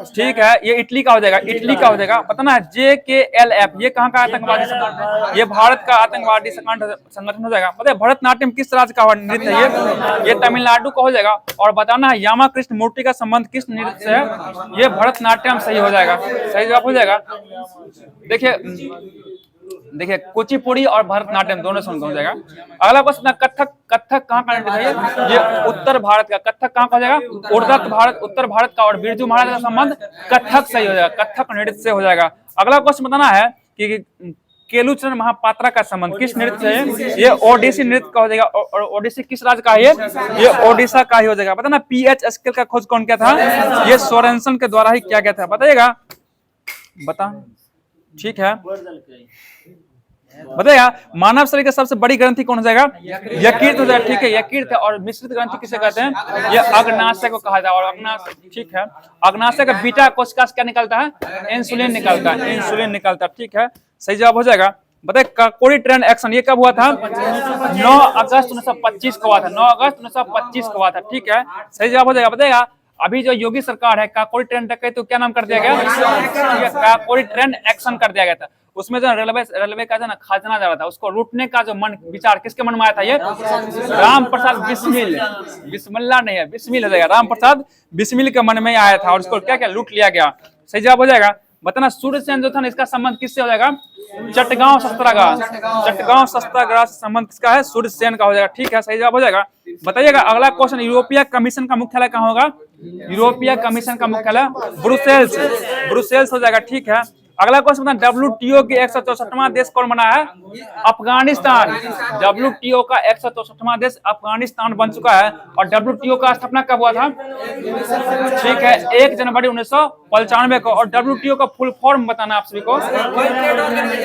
ठीक है, ये इटली का हो जाएगा। इटली का हो जाएगा। बताना है JKLF ये कहाँ का आतंकवादी संगठन है? ये भारत का आतंकवादी संगठन हो जाएगा। बताइए भरतनाट्यम किस राज्य का नृत्य है? ये तमिलनाडु का हो जाएगा। और बताना है यामा कृष्ण मूर्ति का संबंध किस नृत्य से है? ये भरतनाट्यम सही हो जाएगा। सही जवाब हो जाएगा। देखिए कुचिपुड़ी और भरतनाट्यम दोनों संग हो जाएगा। अगला क्वेश्चन कथक कहाँ का नृत्य है? ये उत्तर भारत का। कथक कहाँ का हो जाएगा? उत्तर भारत का। और बिरजू महाराज का संबंध कथक सही हो जाएगा, कथक नृत्य से हो जाएगा। अगला क्वेश्चन बताना है कि केलुचरण महापात्रा का संबंध किस नृत्य से है? ये ओडिसी नृत्य का हो जाएगा। और ओडिसी किस राज्य का है? ये ओडिशा का ही हो जाएगा। बताना PH स्केल का खोज कौन किया था? ये सोरेनसन के द्वारा ही किया गया था। बताइएगा बता। ठीक है, बताइएगा मानव शरीर की सबसे बड़ी ग्रंथि कौन हो जाएगा? यकृत हो जाएगा। ठीक है, यकृत। और मिश्रित ग्रंथि किसे कहते हैं? ये अग्नाशय को कहा जाता है। और अग्नाशय, ठीक है, अग्नाशय का बीटा कोशिका से क्या निकलता है? इंसुलिन निकलता है, इंसुलिन निकलता है। ठीक है, सही जवाब हो जाएगा। बताइए काकोरी ट्रेन एक्शन ये कब हुआ था? 9 अगस्त 1925 को हुआ था। 9 अगस्त 1925 को हुआ था। ठीक है, सही जवाब हो जाएगा। बताइएगा अभी जो योगी सरकार है काकोरी ट्रेन डकैती तो क्या नाम कर दिया गया? काकोरी ट्रेन एक्शन कर दिया गया था। उसमें जो रेलवे का जो ना खजाना जा रहा था उसको लूटने का जो मन विचार किसके मन में आया था? ये राम प्रसाद बिस्मिल, बिस्मिल्लाह नहीं है, बिस्मिल हो जाएगा। राम प्रसाद बिस्मिल के मन में आया था और उसको क्या क्या लूट लिया गया। सही जवाब हो जाएगा। बताना सूर्यसेन जो था ना इसका संबंध किससे हो जाएगा? चटगांव शस्त्रागार, चटगांव शस्त्रागार से संबंध किसका है? सूर्यसेन का हो जाएगा। ठीक है, सही जवाब हो जाएगा। बताइएगा अगला क्वेश्चन यूरोपीय कमीशन का मुख्यालय कहाँ होगा? यूरोपीय कमीशन का मुख्यालय ब्रुसेल्स, ब्रुसेल्स हो जाएगा। ठीक है, अगला क्वेश्चन बताना WTO के 164वां देश कौन बना है? अफगानिस्तान। WTO का 164वां देश अफगानिस्तान बन चुका है। और WTO का स्थापना कब हुआ था? ठीक है, 1 जनवरी 1995 को। और WTO का फुल फॉर्म बताना आप सभी को।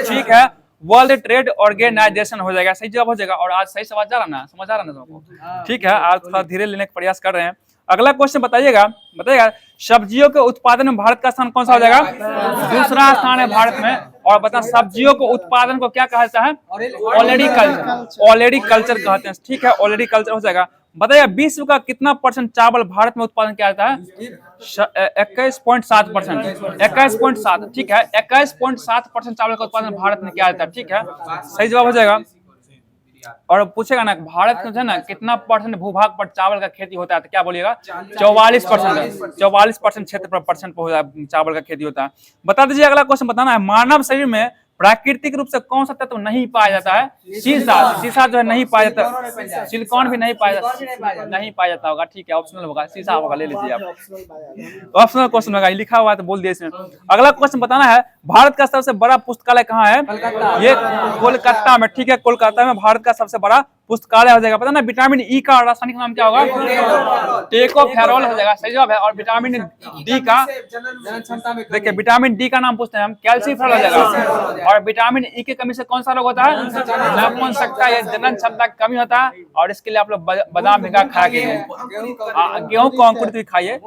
ठीक है, वर्ल्ड ट्रेड ऑर्गेनाइजेशन हो जाएगा। सही जवाब हो जाएगा। और आज सही समझ आ रहा ना सबको? ठीक है, आज थोड़ा धीरे लेने का प्रयास कर रहे हैं। अगला क्वेश्चन बताइएगा सब्जियों के उत्पादन में भारत का स्थान कौन सा हो जाएगा? दूसरा स्थान है भारत में। और बता सब्जियों को उत्पादन को क्या कहा जाता है? ऑलरेडी कल्चर, ऑलरेडी कल्चर कहते हैं। ठीक है, ऑलरेडी कल्चर हो जाएगा। बताइए विश्व का कितना % चावल भारत में उत्पादन किया जाता है? 21.7%, 21.7। ठीक है, 21.7% चावल का उत्पादन भारत में किया जाता है। ठीक है, सही जवाब हो जाएगा। और पूछेगा ना भारत में जो है ना कितना % भूभाग पर चावल का खेती होता है तो क्या बोलिएगा? 44%, 44% क्षेत्र पर चावल का खेती होता है। बता दीजिए अगला क्वेश्चन बताना है मानव शरीर में प्राकृतिक रूप से कौन सा तत्व नहीं पाया जाता है? शीशा, शीशा जो है नहीं पाया जाता, सिलिकॉन भी नहीं पाया जाता होगा। ठीक है, ऑप्शनल होगा, शीशा होगा, ले लीजिए आप। ऑप्शनल क्वेश्चन होगा, लिखा हुआ है तो बोल दिए इसमें। अगला क्वेश्चन बताना है भारत का सबसे बड़ा पुस्तकालय कहाँ है? ये कोलकाता में। ठीक है, कोलकाता में भारत का सबसे बड़ा पुस्तकालय हो जाएगा। पता ना विटामिन ई का रासायनिक नाम क्या होगा? टेकोफेरॉल हो जाएगा। सही जवाब है। और विटामिन डी का, देखिए विटामिन डी का नाम पूछते हैं हम, कैल्सीफेरॉल हो जाएगा। और विटामिन ई की कमी से कौन सा रोग होता है? नपुंसकता, ये जनन क्षमता की कमी होता है। और इसके लिए आप लोग बादाम भिगा खा के गेहूं को अंकुरित भी खाइए।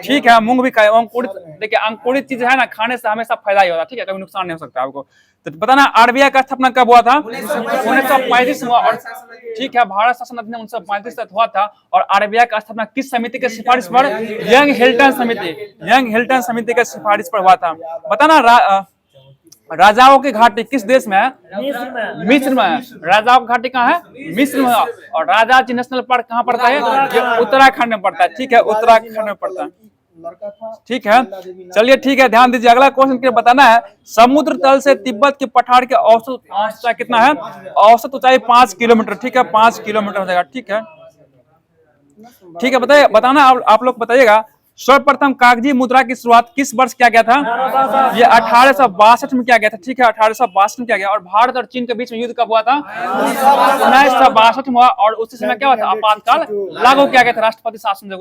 ठीक है, मूंग भी खाइए। अंकुरित, देखिए अंकुरित चीज है ना खाने से हमेशा फायदा ही होता है। ठीक है, कभी नुकसान नहीं हो सकता आपको। तो बताना RBI का स्थापना कब हुआ था? 1935 में। और ठीक है, भारत शासन अधिनियम 1935 तक हुआ था। और RBI का स्थापना किस समिति के सिफारिश पर? यंग हिल्टन समिति, यंग हिल्टन समिति के सिफारिश पर हुआ था। बताना राजाओं की घाटी किस देश में है? मिस्र में। मिस्र में है। राजाओं की घाटी कहाँ है? मिस्र में है। और राजाजी नेशनल पार्क कहाँ पड़ता है? ये उत्तराखंड में पड़ता है। ठीक है, उत्तराखंड में पड़ता है। ठीक है, चलिए ठीक है, ध्यान दीजिए। अगला क्वेश्चन क्या बताना है? समुद्र तल से तिब्बत के पठार के औसत ऊंचाई कितना है? औसत ऊंचाई 5 किलोमीटर। ठीक है, 5 किलोमीटर हो जाएगा। ठीक है, ठीक है, बताइए, बताना आप लोग बताइएगा। सर्वप्रथम कागजी मुद्रा की शुरुआत किस वर्ष किया गया था? ये 1862 में किया गया था। ठीक है, 1862 में किया गया। और भारत और चीन के बीच में युद्ध कब हुआ था? 1962 में हुआ। और उसी समय क्या हुआ था? आपातकाल लागू किया गया था। राष्ट्रपति शासन,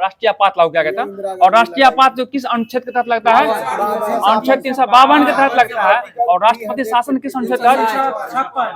राष्ट्रीय आपात लागू किया गया था। और राष्ट्रीय आपात जो किस अनुच्छेद के तहत लगता है? अनुच्छेद 352 के तहत लगता है। और राष्ट्रपति शासन किस अनुच्छेद के तहत?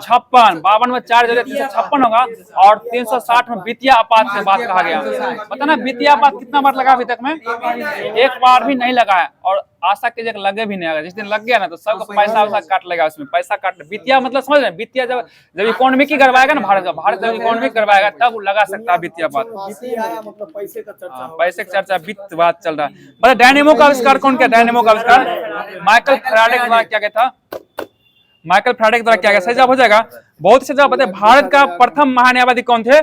56। 52 में 4 जोड़े 356 होगा। और 360 में वित्तीय आपात की बात कहा गया। पता ना वित्तीय आपात कितना बार लगा अभी तक में? एक बार भी नहीं लगा है। और आशा कीजिए लगे भी नहीं। जिस दिन लग गया ना तो सबका पैसा वैसा काट लेगा। उसमें पैसा काट, वित्तीय मतलब समझ रहे हैं? वित्तीय जब इकोनॉमी की करवाएगा ना भारत का, भारत जब इकोनॉमी करवाएगा तब वो लगा सकता है वित्तीय बात। मतलब पैसे का चर्चा, पैसे का चर्चा, वित्त बात चल रहा है। मतलब डायनेमो का आविष्कार कौन किया? डायनेमो का आविष्कार माइकल फैराडे द्वारा किया गया था। माइकल फैराडे द्वारा किया गया। सही जवाब हो जाएगा। बहुत से जवाब बताए। भारत का प्रथम महान्यायवादी कौन थे?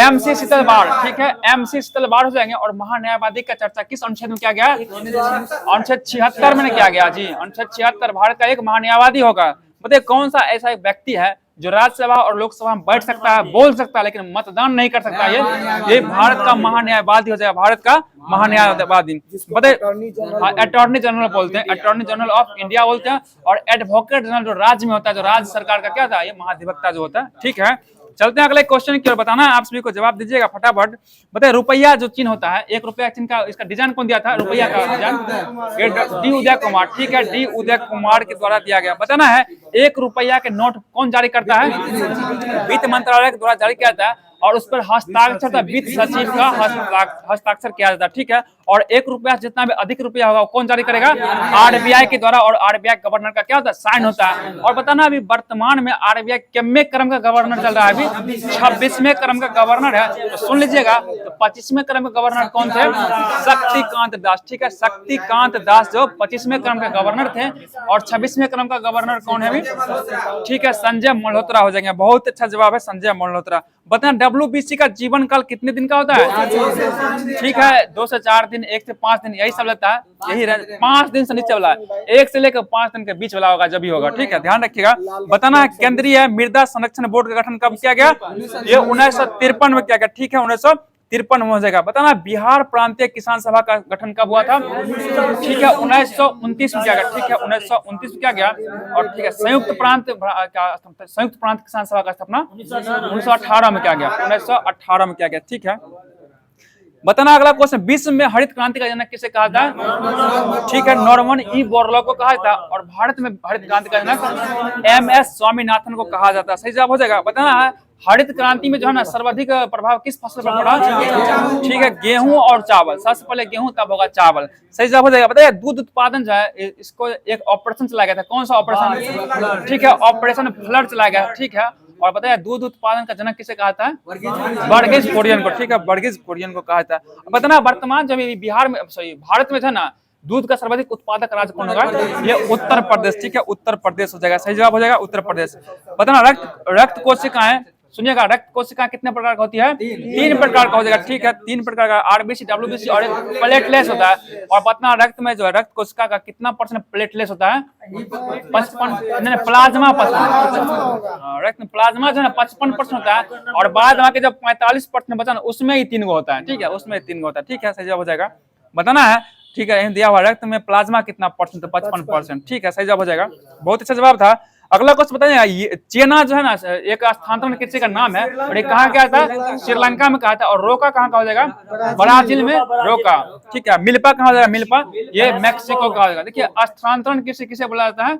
MC शीतलवाड़। ठीक है, MC शीतलवाड़ हो जाएंगे। और महान्यायवादी का चर्चा किस अनुच्छेद में किया गया? अनुच्छेद 76 में किया गया जी। अनुच्छेद 76। भारत का एक महान्यायवादी होगा। बताइए कौन सा ऐसा एक व्यक्ति है जो राज्यसभा और लोकसभा में बैठ सकता है, बोल सकता है, लेकिन मतदान नहीं कर सकता? ये भारत का महान्यायवादी हो जाएगा। भारत का महान्यायवादी। बताइए, अटॉर्नी जनरल बोलते हैं, अटॉर्नी जनरल ऑफ इंडिया बोलते हैं। और एडवोकेट जनरल जो राज्य में होता है, जो राज्य सरकार का क्या होता है? ये महाधिवक्ता जो होता है। ठीक है, चलते हैं अगले क्वेश्चन की ओर। बताना है आप सभी को, जवाब दीजिएगा फटाफट। बताइए रुपया जो चिन्ह होता है, 1 रुपया चिन्ह का, इसका डिजाइन कौन दिया था? रुपया का डिजाइन डी उदय कुमार। ठीक है, डी उदय कुमार के द्वारा दिया गया। बताना है 1 रुपया के नोट कौन जारी करता है? वित्त मंत्रालय के द्वारा जारी किया जाता है। और उस पर हस्ताक्षर वित्त सचिव का हस्ताक्षर किया जाता है। ठीक है, और 1 रुपया जितना भी अधिक रुपया होगा कौन जारी करेगा? RBI के द्वारा। और RBI गवर्नर का क्या होता है? साइन होता है। और बताना अभी वर्तमान में RBI कितने क्रम का गवर्नर चल रहा है? अभी 26वें क्रम का गवर्नर है। तो सुन लीजिएगा, तो 25वें क्रम के गवर्नर कौन थे? शक्तिकांत दास। ठीक है, शक्तिकांत दास जो 25वें क्रम के गवर्नर थे। और 26वें क्रम का गवर्नर कौन है अभी? ठीक है, संजय मल्होत्रा हो जाएंगे। बहुत अच्छा जवाब है, संजय मल्होत्रा। बताना WBC का जीवन काल कितने दिन का होता है? ठीक है, 2 से 4 दिन, 1 से 5 दिन, यही सब रहता है। यही 5 दिन से नीचे वाला है, 1 से लेकर 5 दिन के बीच वाला होगा जब भी होगा। ठीक है, ध्यान रखिएगा। बताना है केंद्रीय मृदा संरक्षण बोर्ड का गठन कब किया गया? ये 1953 में किया गया। ठीक है, 1953 में हो जाएगा। बताना बिहार प्रांतीय किसान सभा का गठन कब हुआ था? ठीक है, 1929 में किया गया। ठीक है, 1929 में किया गया। और ठीक है, संयुक्त प्रांत किसान सभा का स्थापना 1918 में किया गया। 1918 में किया गया। ठीक है, बताना अगला क्वेश्चन, विश्व में हरित क्रांति का जनक किसे कहा था? ठीक है, नॉर्मन ई बोरलॉग को कहा था। और भारत में हरित क्रांति का जनक MS स्वामीनाथन को कहा जाता है। सही जवाब हो जाएगा। बताना है हरित क्रांति में जो है ना सर्वाधिक प्रभाव किस फसल पर पड़ा? ठीक है, गेहूं और चावल। सबसे पहले गेहूं, तब होगा चावल। सही जवाब हो जाएगा। बताइए दूध उत्पादन जो है, इसको एक ऑपरेशन चलाया गया था। कौन सा ऑपरेशन? ठीक है, ऑपरेशन फ्लड चलाया गया। ठीक है, और बताया दूध उत्पादन का जनक किसे कहा था? वर्गीज कुरियन को। ठीक है, वर्गीज कुरियन को कहा था। बताना वर्तमान जब बिहार में, सॉरी भारत में था ना, दूध का सर्वाधिक उत्पादक राज्य कौन होगा? ये उत्तर प्रदेश। ठीक है, उत्तर प्रदेश हो जाएगा। सही जवाब हो जाएगा उत्तर प्रदेश। बताना रक्त कोशिकाएं, सुनिएगा, रक्त कोशिका कितने प्रकार का होती है? 3 प्रकार का हो जाएगा। ठीक है, 3 प्रकार का, RBC, WBC और प्लेटलेस होता है। और पतना रक्त में जो है रक्त कोशिका का कितना % प्लेटलेस होता है? 55। प्लाज्मा 55। रक्त में प्लाज्मा जो है 55% होता है। और बाद में जब 45% बचा उसमें ही 3 गो होता है। ठीक है, उसमें 3 गो होता है। ठीक है, सही जवाब हो जाएगा। बताना है, ठीक है, दिया हुआ रक्त में प्लाज्मा कितना %? 55%। ठीक है, सही जवाब हो जाएगा। बहुत अच्छा जवाब था। अगला क्वेश्चन बताइए, चेना जो है ना एक स्थानांतरण कृषि का नाम है। और ये कहाँ गया था? श्रीलंका में कहा था। और रोका कहाँ का हो जाएगा? ब्राजील में रोका। ठीक है, मिल्पा कहाँ हो जाएगा? मिल्पा ये मैक्सिको का हो जाएगा। देखिए स्थानांतरण कृषि किसे बोला जाता है?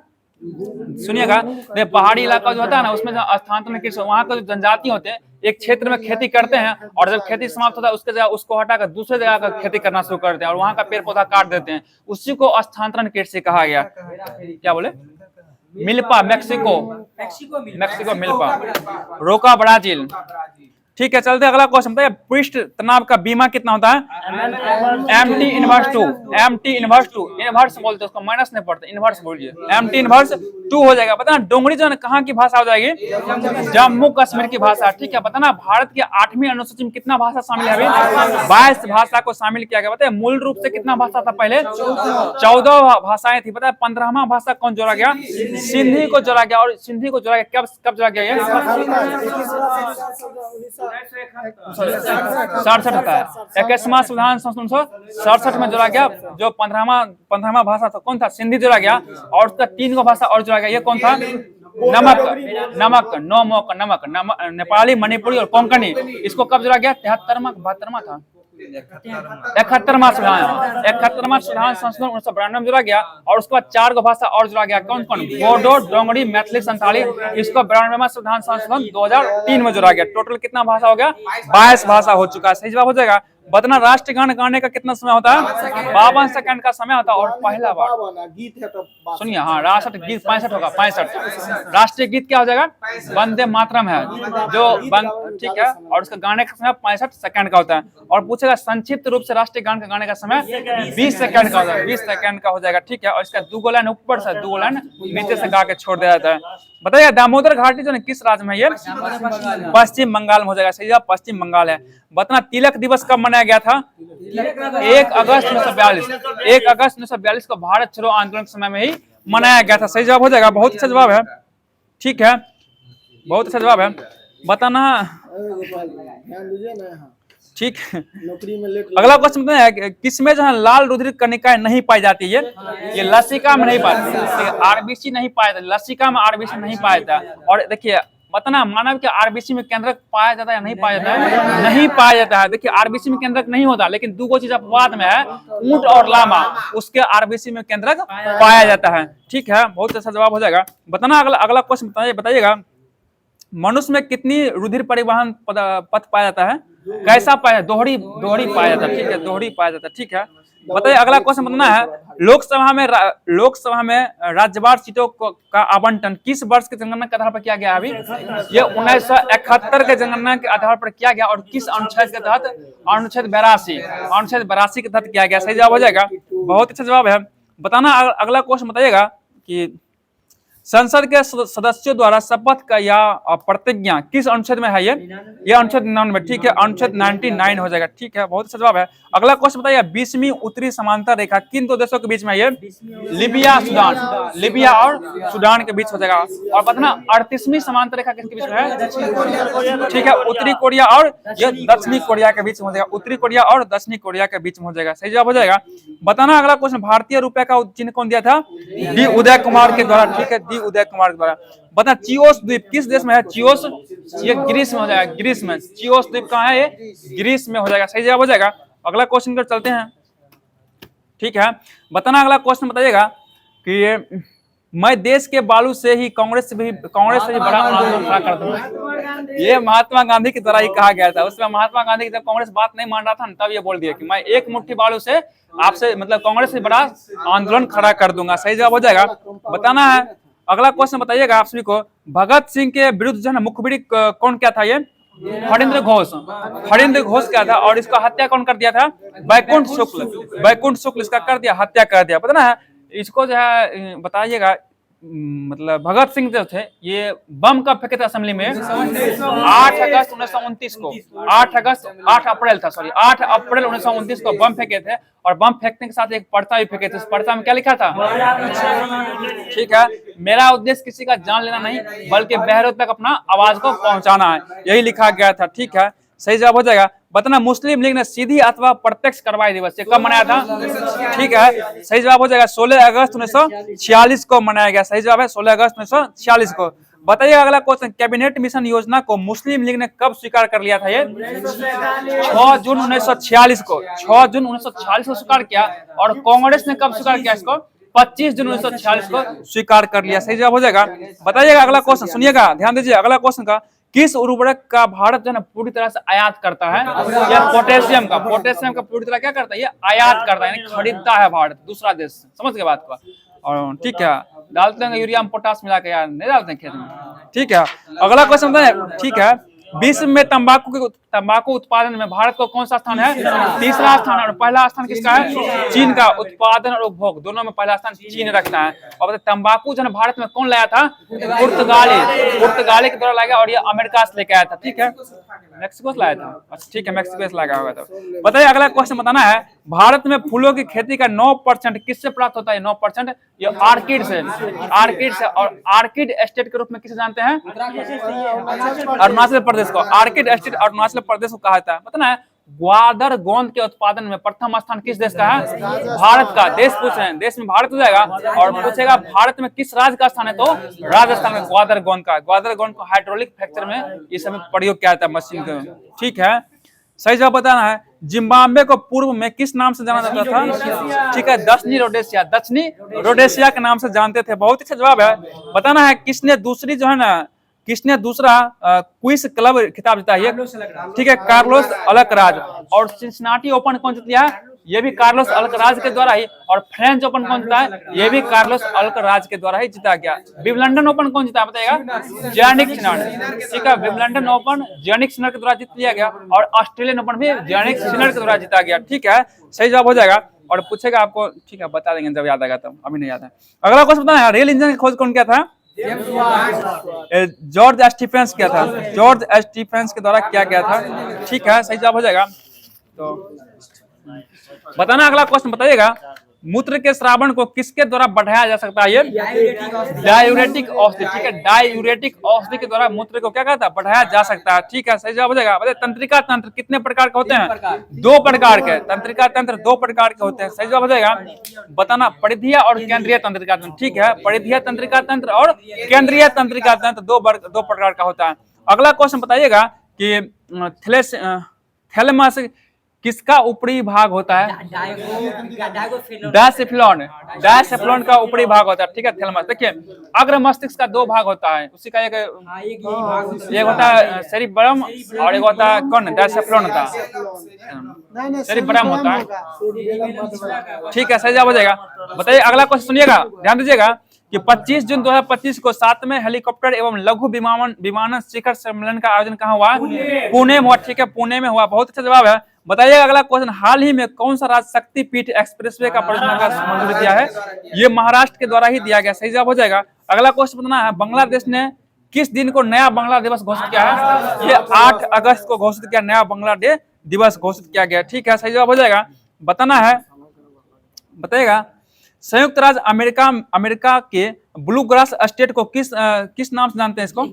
सुनिएगा, पहाड़ी इलाका जो होता है ना, उसमें स्थानांतरण कृषि, वहाँ के जो जनजाति होते हैं एक क्षेत्र में खेती करते हैं। और जब खेती समाप्त होता है उसके जगह उसको हटाकर दूसरे जगह का खेती करना शुरू करते हैं। और वहाँ का पेड़ पौधा काट देते हैं। उसी को स्थानांतरण कृषि कहा गया। क्या बोले? Milpa Mexico milpa. रोका ब्राजील। ठीक है, चलते अगला क्वेश्चन बताइए, पृष्ठ तनाव का बीमा कितना होता है? M t inverse two, m t inverse two, inverse बोलते हैं उसको, माइनस नहीं पड़ता, इनवर्स बोलिए, एम टी इनवर्स 2 हो जाएगा। पता ना डोंगरी जो है कहाँ की भाषा हो जाएगी? जम्मू कश्मीर की भाषा। ठीक है, पता ना भारत की 8वीं अनुसूची में कितना भाषा शामिल है? अभी 22 भाषा को शामिल किया गया। पता है मूल रूप से कितना भाषा था पहले? 14 भाषाएं थी। पता है 15वां भाषा कौन जोड़ा गया? सिंधी को जोड़ा गया। और सिंधी को जोड़ा गया कब जोड़ा गया? 67 का 21वां संविधान संशोधन 67 में जोड़ा गया। जो 15वां भाषा था कौन था? सिंधी जोड़ा गया। और उसका 3 भाषा और जोड़ा गया। ये कौन था? नमक, नमक, नेपाली, मणिपुरी और कोंकणी। इसको कब जोड़ा गया? 73वां था 71वां संविधान संशोधन 1992 में जोड़ा गया। और उसके बाद 4 भाषा और जोड़ा गया। कौन कौन? बोडो, डोंगरी, मैथिली, संथाली। इसको 92वां संविधान संशोधन 2003 में जोड़ा गया। टोटल कितना भाषा हो गया? 22 भाषा हो चुका है। सही जवाब हो जाएगा। बताना राष्ट्रगान गाने का कितना समय होता है? 52 सेकंड का समय होता है। और पहला बार गीत है तो सुनिए, हाँ राष्ट्र गीत 65 होगा। 65 राष्ट्रीय गीत क्या हो जाएगा? वंदे मातरम है जो ठीक है। और उसका गाने का समय 65 सेकंड का होता है। और पूछेगा संक्षिप्त रूप से राष्ट्रीय गान का गाने का समय 20 सेकंड का होता है। 20 सेकंड का हो जाएगा। ठीक है, और इसका 2 लाइन ऊपर से 2 लाइन नीचे से गा के छोड़ दिया जाता है। बताइए दामोदर घाटी जो है किस राज्य में? ये पश्चिम बंगाल में हो जाएगा। सही जवाब पश्चिम बंगाल है। बताना तिलक दिवस कब मनाया गया था? 1 अगस्त 1942। 1 अगस्त 1942 को भारत छोड़ो आंदोलन के समय में ही मनाया गया था। सही जवाब हो जाएगा। बहुत अच्छा जवाब है। ठीक है, बहुत अच्छा जवाब है। बताना ध्यान दीजिए ना यहाँ ठीक है। नौकरी में लेट अगला क्वेश्चन है किसमें जो है लाल रुधिर कणिकाएं नहीं पाई जाती है? ये लसिका में नहीं पाती, आरबीसी नहीं पाया जाता, लसिका में आरबीसी नहीं पाया जाता। और देखिए बताना मानव के आरबीसी में केंद्रक पाया जाता है या नहीं पाया जाता है? नहीं पाया जाता है। देखिए आरबीसी में केंद्रक नहीं होता, लेकिन 2 चीज अपवाद में है, ऊंट और लामा, उसके आरबीसी में केंद्रक पाया जाता है। ठीक है, बहुत अच्छा जवाब हो जाएगा। बताना अगला क्वेश्चन बताइएगा, मनुष्य में कितनी रुधिर परिवहन पथ पाया जाता है? कैसा पाया? दोहरी पाया जाता है। ठीक है, दोहरी पाया जाता है। ठीक है, बताइए अगला क्वेश्चन बताना है, लोकसभा में राज्यवार सीटों का आवंटन किस वर्ष के जनगणना के आधार पर किया गया? अभी ये 1971 के जनगणना के आधार पर किया गया। और किस अनुच्छेद के तहत? अनुच्छेद 82 के तहत किया गया। सही जवाब हो जाएगा। बहुत अच्छा जवाब है। बताना अगला क्वेश्चन बताइएगा कि संसद के सदस्यों द्वारा शपथ का या प्रतिज्ञा किस अनुच्छेद में है? ये अनुच्छेद 99। ठीक है, अनुच्छेद 99 हो जाएगा। ठीक है, बहुत अच्छा जवाब है। अगला क्वेश्चन बताइए 20वीं उत्तरी समांतर रेखा किन 2 देशों के बीच में है? ये लिबिया और सूडान के बीच हो जाएगा। और बताना 38वीं समांतर रेखा किसके बीच में है? ठीक है, उत्तरी कोरिया और ये दक्षिणी कोरिया के बीच में हो जाएगा। उत्तरी कोरिया और दक्षिणी कोरिया के बीच में हो जाएगा। सही जवाब हो जाएगा। बताना अगला क्वेश्चन भारतीय रुपए का चिन्ह कौन दिया था? डी उदय कुमार के द्वारा। ठीक है, डी उदय कुमार के द्वारा। बता चियोस द्वीप किस देश में है? चियोस ये ग्रीस में हो जाएगा। ग्रीस में। चियोस द्वीप कहाँ है? ये ग्रीस में हो जाएगा। सही जवाब हो जाएगा। अगला क्वेश्चन कर चलते हैं। ठीक है, बताना अगला क्वेश्चन बताइएगा कि मैं देश के बालू से ही कांग्रेस से भी बड़ा आंदोलन खड़ा कर दूंगा। ये महात्मा गांधी के द्वारा ही कहा गया था। उसमें महात्मा गांधी जब कांग्रेस बात नहीं मान रहा था तब ये बोल दिया कि मैं 1 मुट्ठी बालू से आपसे मतलब कांग्रेस से बड़ा आंदोलन खड़ा कर दूंगा। सही जवाब हो जाएगा। बताना है अगला क्वेश्चन बताइएगा आप सभी को, भगत सिंह के विरुद्ध जो है मुखबिरी कौन क्या था? ये हरिंद्र घोष क्या था? और इसका हत्या कौन कर दिया था? बैकुंठ शुक्ल इसका कर दिया, हत्या कर दिया। पता ना इसको जो है बताइएगा, मतलब भगत सिंह जो थे ये बम कब फेंके थे असेंबली में? 8 अगस्त 1929 को। 8 अप्रैल 1929 को बम फेंके थे। और बम फेंकने के साथ एक पर्चा भी फेंके थे। उस पर्चा में क्या लिखा था? ठीक है, मेरा उद्देश्य किसी का जान लेना नहीं बल्कि बहरों तक अपना आवाज को पहुंचाना है, यही लिखा गया था। ठीक है, सही जवाब हो जाएगा। बताना मुस्लिम लीग ने सीधी अथवा प्रत्यक्ष कार्रवाई दिवस कब मनाया था? ठीक है, सही जवाब हो जाएगा 16 अगस्त 1946 को मनाया गया। सही जवाब है 16 अगस्त 1946 को। बताइए अगला क्वेश्चन, कैबिनेट मिशन योजना को मुस्लिम लीग ने कब स्वीकार कर लिया था? ये 6 जून 1946 को। 6 जून 1946 को स्वीकार किया। और कांग्रेस ने कब स्वीकार किया इसको? 25 जून 1946 को स्वीकार कर लिया। सही जवाब हो जाएगा। बताइएगा अगला क्वेश्चन, सुनिएगा ध्यान दीजिए। अगला क्वेश्चन का, किस उर्वरक का भारत जो है पूरी तरह से आयात करता है? या पोटेशियम का पूरी तरह क्या करता है? ये आयात करता है, यानी खरीदता है भारत दूसरा देश। समझ गए बात को? और ठीक है, डालते हैं यूरिया में पोटास मिला के, यार नहीं डालते हैं खेत में। ठीक है, अगला क्वेश्चन है। ठीक है, विश्व में तंबाकू उत्पादन में भारत को कौन सा स्थान है? तीसरा स्थान। और पहला स्थान किसका है? चीन का। उत्पादन और उपभोग दोनों में पहला स्थान चीन रखता है। और तंबाकू जो है भारत में कौन लाया था? पुर्तगाली के द्वारा लाया गया, और ये अमेरिका से लेके आया था। ठीक है, मैक्सिको से लाया था। अच्छा ठीक है, मैक्सिको से लाया होगा। तो बताइए, अगला क्वेश्चन बताना है, भारत में फूलों की खेती का 9% किससे प्राप्त होता है? 9% ये ऑर्किड से। और ऑर्किड एस्टेट के रूप में किसे जानते हैं? अरुणाचल प्रदेश को। ऑर्किड एस्टेट अरुणाचल प्रदेश को कहा जाता है। पता है, ग्वादर गोंद के उत्पादन में प्रथम स्थान किस देश का है? भारत का। देश पूछ रहे हैं, देश में भारत हो जाएगा। और पूछेगा भारत में किस राज्य का स्थान है? तो राजस्थान में ग्वादर गोंद का। ग्वादर गोंद को हाइड्रोलिक फ्रैक्चर में इस समय प्रयोग किया जाता है, मशीन का। ठीक है, सही जवाब बताना है। जिम्बाब्वे को पूर्व में किस नाम से जाना जाता था? ठीक है, दक्षिणी रोडेशिया के नाम से जानते थे। बहुत अच्छा जवाब है। बताना है, किसने दूसरा क्विज क्लब खिताब जीता है? ठीक है, कार्लोस अल्कराज। और सिंसिनाटी ओपन कौन जीत लिया? ये भी कार्लोस अल्कराज के द्वारा ही। और फ्रेंच ओपन कौन जीता है? ये भी कार्लोस अल्कराज के द्वारा ही जीता गया। विंबलडन ओपन कौन जीता बताएगा? Jannik Sinner. ठीक है, विंबलडन ओपन जैनिक सिनर के द्वारा जीत लिया गया। और ऑस्ट्रेलियन ओपन भी जैनिक सिनर के द्वारा जीता गया। ठीक है, सही जवाब हो जाएगा। और पूछेगा आपको, ठीक है बता देंगे जब याद आएगा, तब अभी नहीं याद है। अगला क्वेश्चन बताना है, रेल इंजन की खोज कौन किया था? जॉर्ज स्टीफेंस किया था। जॉर्ज स्टीफेंस के द्वारा किया गया था। ठीक है, सही जवाब हो जाएगा। तो बताना, अगला क्वेश्चन बताइएगा, मूत्र के श्रावण को किसके द्वारा बढ़ाया जा सकता है? ये डायूरेटिक औषधि। ठीक है, डायूरेटिक औषधि के द्वारा मूत्र को क्या कहता है? बढ़ाया जा सकता है। ठीक है, सही जवाब हो जाएगा। बताइए, तंत्रिका तंत्र कितने प्रकार के होते हैं? 2 प्रकार के। तंत्रिका तंत्र 2 प्रकार के होते हैं। सही जवाब हो जाएगा। बताना, परिधीय और केंद्रीय तंत्रिका तंत्र। ठीक है, परिधीय तंत्रिका तंत्र और केंद्रीय तंत्रिका तंत्र 2 प्रकार का होता है। अगला क्वेश्चन बताइएगा कि थैलेमस किसका ऊपरी भाग होता है? डायसेफ्लॉन का ऊपरी भाग होता है। ठीक है, थैलेमस। देखिए, अग्र मस्तिष्क का 2 भाग होता है, उसी का एक होता है सेरिब्रम और एक होता है कौन? डायसेफ्लॉन होता है, सेरिब्रम होता है। ठीक है, सही जवाब हो जाएगा। बताइए, अगला क्वेश्चन सुनिएगा, ध्यान दीजिएगा कि 25 जून 2025 को 7वें हेलीकॉप्टर एवं लघु विमानन शिखर सम्मेलन का आयोजन कहाँ हुआ? पुणे में हुआ। ठीक है, पुणे में हुआ। बहुत अच्छा जवाब है। बताइए, अगला क्वेश्चन, हाल ही में कौन सा राज्य शक्तिपीठ एक्सप्रेसवे का परियोजना का मंजूरी दिया है? ये महाराष्ट्र के द्वारा ही दिया गया। सही जवाब हो जाएगा। अगला क्वेश्चन बताना है, बांग्लादेश ने किस दिन को नया बांग्ला दिवस घोषित किया है? ये 8 अगस्त को घोषित किया, नया बांग्लादेश दिवस घोषित किया गया। ठीक है, सही जवाब हो जाएगा। बताना है, बताइएगा, संयुक्त राज्य अमेरिका के ब्लू ग्रास स्टेट को किस नाम से जानते हैं? इसको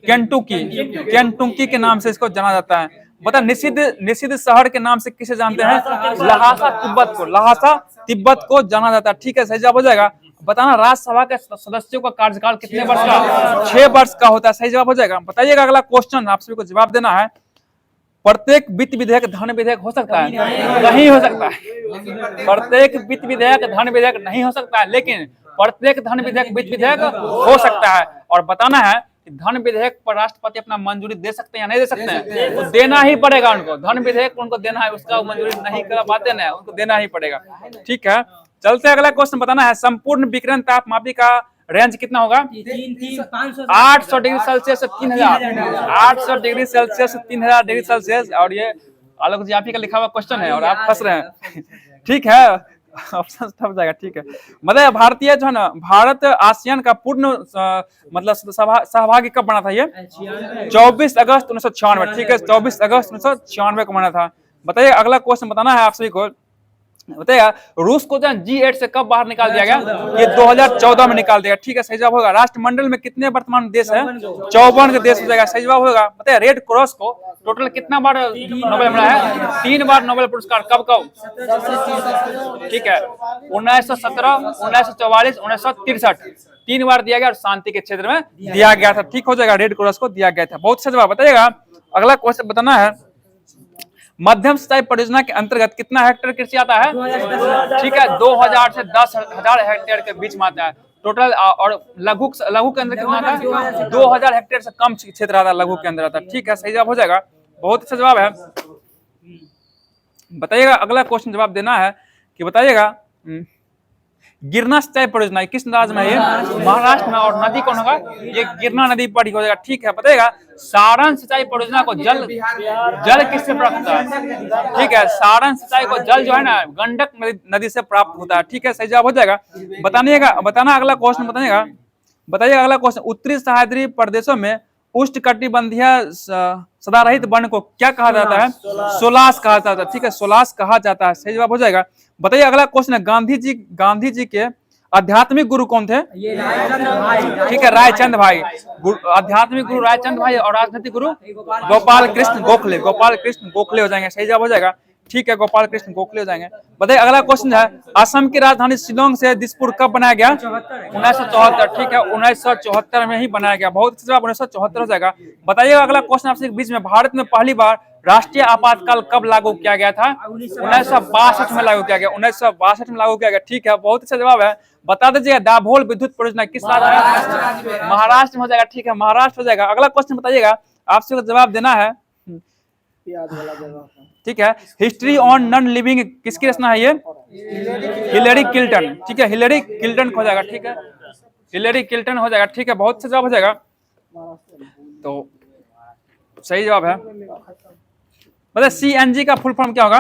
केंटुकी के नाम से इसको जाना जाता है। बता, निषिद्ध शहर के नाम से किसे जानते हैं? लहासा तिब्बत को जाना जाता है। ठीक है, सही जवाब हो जाएगा। बताना, राज्यसभा के सदस्यों का कार्यकाल कितने वर्ष का? 6 वर्ष का होता है। सही जवाब हो जाएगा। बताइएगा, अगला क्वेश्चन आप सभी को जवाब देना है, प्रत्येक वित्त विधेयक धन विधेयक हो सकता है? नहीं हो सकता है। प्रत्येक वित्त विधेयक धन विधेयक नहीं हो सकता है, लेकिन प्रत्येक धन विधेयक वित्त विधेयक हो सकता है। और बताना है कि धन विधेयक पर राष्ट्रपति अपना मंजूरी दे सकते हैं या नहीं दे सकते हैं? तो देना ही पड़ेगा उनको। धन विधेयक उनको देना है, उसका मंजूरी नहीं कर पाते ना, उनको देना ही पड़ेगा। ठीक है, चलते अगला क्वेश्चन बताना है, संपूर्ण विकिरण तापमापी का रेंज कितना होगा? 800 डिग्री सेल्सियस से 3000। 800 डिग्री सेल्सियस से 3000 डिग्री सेल्सियस। और ये आलोक जी आप ही का लिखा हुआ क्वेश्चन है और आप फंस रहे हैं। ठीक है, ऑप्शन ठप जाएगा। ठीक है, मतलब भारतीय जो है ना, भारत आसियान का पूर्ण मतलब सहभागी कब बना था? ये 24 अगस्त 1996। ठीक है, 24 अगस्त 1996 को बना था। बताइए, अगला क्वेश्चन बताना है आप सभी को, बताइए, रूस को G8 से कब बाहर निकाल दिया गया? ये 2014 में निकाल दिया। ठीक है, सही जवाब होगा। राष्ट्रमंडल में कितने वर्तमान देश है? 54 के देश हो जाएगा। सही जवाब होगा। बताइए, रेड क्रॉस को टोटल कितना बार नोबेल मिला है? 3 बार नोबेल पुरस्कार। कब कब? ठीक है, 1917, 1944, 1963 3 बार दिया गया और शांति के क्षेत्र में दिया गया था। ठीक हो जाएगा, रेड क्रॉस को दिया गया था। बहुत अच्छा जवाब। बताइएगा, अगला क्वेश्चन बताना है, मध्यम सिंचाई परियोजना के अंतर्गत कितना हेक्टेयर कृषि आता है? ठीक है, 2000 से 10,000 हेक्टेयर के बीच में आता है टोटल। और लघु के अंदर कितना आता है? 2000 हेक्टेयर से कम क्षेत्र आता है, लघु के अंदर आता है। ठीक है, सही जवाब हो जाएगा। बहुत अच्छा जवाब है। बताइएगा, अगला क्वेश्चन जवाब देना है कि बताइएगा, गिरना सिंचाई परियोजना किस राज्य में है ये? महाराष्ट्र में। और नदी कौन होगा? ये गिरना नदी पर हो जाएगा, ठीक है। बताइएगा सारण सिंचाई परियोजना को जल किससे प्राप्त होता है? ठीक है, सारण सिंचाई को जल जो है ना गंडक नदी से प्राप्त होता है, ठीक है, सही जवाब हो जाएगा। बताना अगला क्वेश्चन बताइए अगला क्वेश्चन, उत्तरी सह्याद्री प्रदेशों में उष्णकटिबंधीय सदारहित वन को क्या कहा जाता है? सोलास कहा जाता है, ठीक है, सोलास कहा जाता है, सही जवाब हो जाएगा। बताइए अगला क्वेश्चन है, गांधी जी के आध्यात्मिक गुरु कौन थे? ठीक है, रायचंद भाई। आध्यात्मिक गुरु रायचंद भाई और राजनीतिक गुरु गोपाल कृष्ण गोखले हो जाएंगे, सही जवाब हो जाएगा, ठीक है, गोपाल कृष्ण गोखले हो जाएंगे। बताइए अगला क्वेश्चन है, असम की राजधानी शिलोंग से दिसपुर कब बनाया गया? 1974, ठीक है, 1974 में ही बनाया गया, बहुत अच्छा जवाब 1974 हो जाएगा। बताइए अगला क्वेश्चन आपसे बीच में, भारत में पहली बार राष्ट्रीय आपातकाल कब लागू किया गया था? 1962 में लागू किया गया, 1962 में लागू किया गया, ठीक है, बहुत अच्छा जवाब है। बता दीजिएगा दाभोल विद्युत परियोजना किस राज्य में? महाराष्ट्र में हो जाएगा, ठीक है, महाराष्ट्र हो जाएगा। अगला क्वेश्चन बताइएगा, आपसे जवाब देना है, याद वाला जगह, ठीक है। हिस्ट्री ऑन नॉन लिविंग किसकी रचना है? ये हिलरी क्लिंटन, ठीक है, हिलरी क्लिंटन हो जाएगा, ठीक है, हिलरी क्लिंटन हो जाएगा, ठीक है, बहुत अच्छा जवाब हो जाएगा। तो सही जवाब है। मतलब सीएनजी का फुल फॉर्म क्या होगा?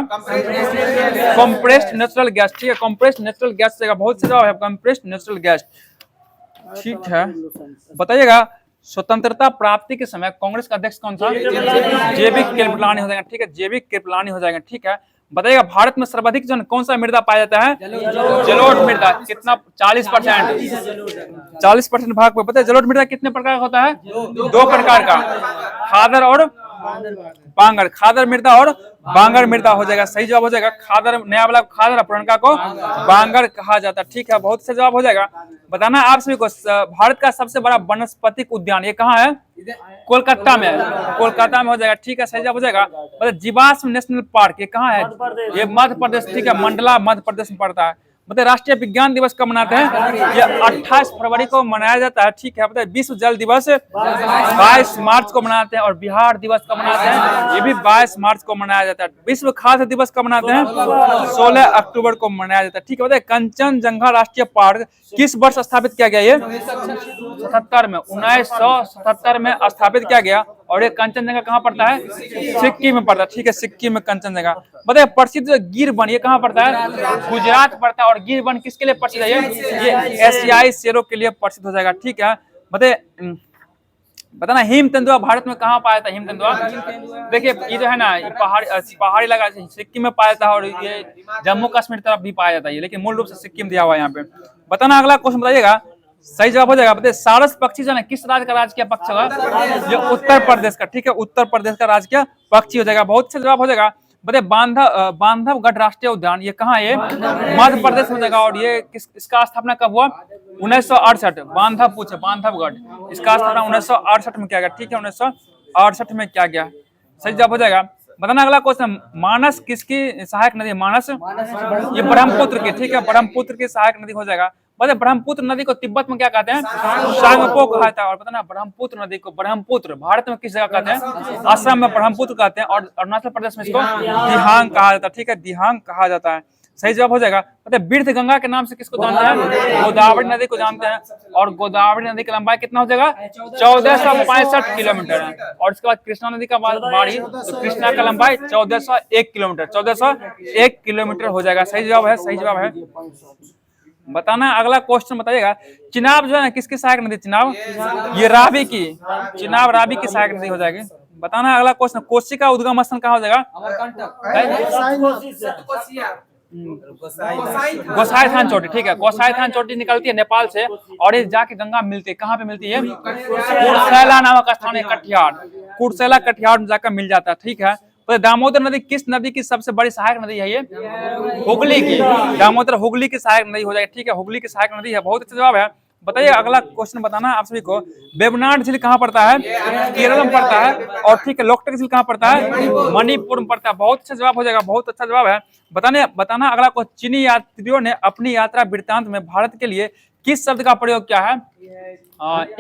कंप्रेस्ड नेचुरल गैस, ठीक है, कंप्रेस्ड नेचुरल गैस का बहुत अच्छा जवाब है, कंप्रेस्ड नेचुरल गैस, ठीक है। बताइएगा स्वतंत्रता प्राप्ति के समय कांग्रेस का अध्यक्ष कौन था? जेबी कृपलानी हो जाएगा, ठीक है, जेबी कृपलानी हो जाएगा, ठीक है। बताइएगा भारत में सर्वाधिक जन कौन सा मृदा पाया जाता है? जलोढ़ मृदा, कितना? 40%, 40% भाग पे। पता है जलोढ़ मृदा कितने प्रकार का होता है? 2 प्रकार का, खादर और बांगर, खादर मृदा और बांगर मृदा हो जाएगा, सही जवाब हो जाएगा। खादर नया वाला खादर, पुराना को बांगर कहा जाता है, ठीक है, बहुत अच्छा जवाब हो जाएगा। बताना आप सभी को, भारत का सबसे बड़ा वनस्पतिक उद्यान ये कहाँ है? कोलकाता में, कोलकाता में हो जाएगा, ठीक है, सही जवाब हो जाएगा। मतलब जीवाश्म नेशनल पार्क ये कहाँ है? ये मध्य प्रदेश, ठीक है, मंडला मध्य प्रदेश में पड़ता है। मतलब राष्ट्रीय विज्ञान दिवस कब मनाते हैं? ये 28 फरवरी को मनाया जाता है, ठीक है। बताइए विश्व जल दिवस 22 मार्च को मनाते हैं, और बिहार दिवस कब मनाते हैं? ये भी 22 मार्च को मनाया जाता है। विश्व खाद्य दिवस कब मनाते हैं? 16 अक्टूबर को मनाया जाता है, ठीक है। बताइए कंचनजंगा राष्ट्रीय पार्क किस वर्ष स्थापित किया गया? ये 77 में, 1977 में स्थापित किया गया। और ये कंचनजंगा कहाँ पड़ता है? सिक्किम में पड़ता है, ठीक है, सिक्किम में कंचनजंगा। बताइए प्रसिद्ध गिर वन ये कहाँ पड़ता है? गुजरात पड़ता है। और गिर वन किसके लिए प्रसिद्ध है? ये एशियाई शेरों के लिए प्रसिद्ध हो जाएगा, ठीक है। बताइए बताना हिम तेंदुआ भारत में कहाँ पाया था? हिम तेंदुआ देखिए ये जो है ना पहाड़ी इलाका सिक्किम में पाया था, और ये जम्मू कश्मीर तरफ भी पाया जाता है, लेकिन मूल रूप से सिक्किम दिया हुआ है यहाँ पे। बताना अगला क्वेश्चन बताइएगा, सही जवाब हो जाएगा। बताइए सारस पक्षी जो है किस राज्य का राजकीय पक्षी होगा? ये उत्तर प्रदेश का, ठीक है, उत्तर प्रदेश का राजकीय पक्षी हो जाएगा, बहुत अच्छा जवाब हो जाएगा। बताइए बांधवगढ़ राष्ट्रीय उद्यान ये कहाँ है? मध्य प्रदेश में जाएगा। और ये इसका स्थापना कब हुआ? 1968, बांधवगढ़, इसका स्थापना 1968 में किया गया, ठीक है, 1968 में किया गया, सही जवाब हो जाएगा। बताना अगला क्वेश्चन, मानस किसकी सहायक नदी? मानस ये ब्रह्मपुत्र की, ठीक है, ब्रह्मपुत्र की सहायक नदी हो जाएगा। बताइए ब्रह्मपुत्र नदी को तिब्बत में क्या कहते हैं? सांगपो कहा जाता है। और बताना ब्रह्मपुत्र नदी को भारत में किस जगह कहते हैं? असम में ब्रह्मपुत्र कहते हैं, और अरुणाचल प्रदेश में इसको दिहांग कहा जाता है, ठीक है, दिहांग कहा जाता है, सही जवाब हो जाएगा। बताइए बिरथ गंगा के नाम से किसको जानते हैं? गोदावरी नदी को जानते हैं। और गोदावरी नदी की लंबाई कितना हो जाएगा? 1465 किलोमीटर है। और इसके बाद कृष्णा नदी का बाड़ी, तो कृष्णा का लंबाई 1401 किलोमीटर, 1401 किलोमीटर हो जाएगा, सही जवाब है, सही जवाब है। बताना अगला क्वेश्चन बताइएगा, चिनाब जो है किसकी सहायक नदी? चिनाब ये रावी की, चिनाब रावी की सहायक नदी हो जाएगी। बताना अगला क्वेश्चन, कोसी का उद्गम स्थल कहाँ हो जाएगा? गोसाई थान चोटी, ठीक है, गोसाई थान चोटी निकलती है नेपाल से, और ये जाके गंगा मिलती है, कहाँ पे मिलती है? कुर्सेला नामक स्थान है, कटिहार, कुर्सेला कटिहार में जाकर मिल जाता है, ठीक है। तो दामोदर नदी किस नदी की सबसे बड़ी सहायक नदी है? ये हुगली की, दामोदर हुगली की सहायक नदी हो जाएगी, ठीक है, हुगली की सहायक नदी है, बहुत अच्छा जवाब है। बताइए अगला क्वेश्चन बताना आप सभी को, वेबनाड झील कहाँ पड़ता है? केरल में पड़ता है। और ठीक है, लोकटक झील कहाँ पड़ता है? मणिपुर में पड़ता है, बहुत अच्छा जवाब हो जाएगा, बहुत अच्छा जवाब है। बताना अगला क्वेश्चन, चीनी यात्रियों ने अपनी यात्रा वृत्तांत में भारत के लिए किस शब्द का प्रयोग किया है?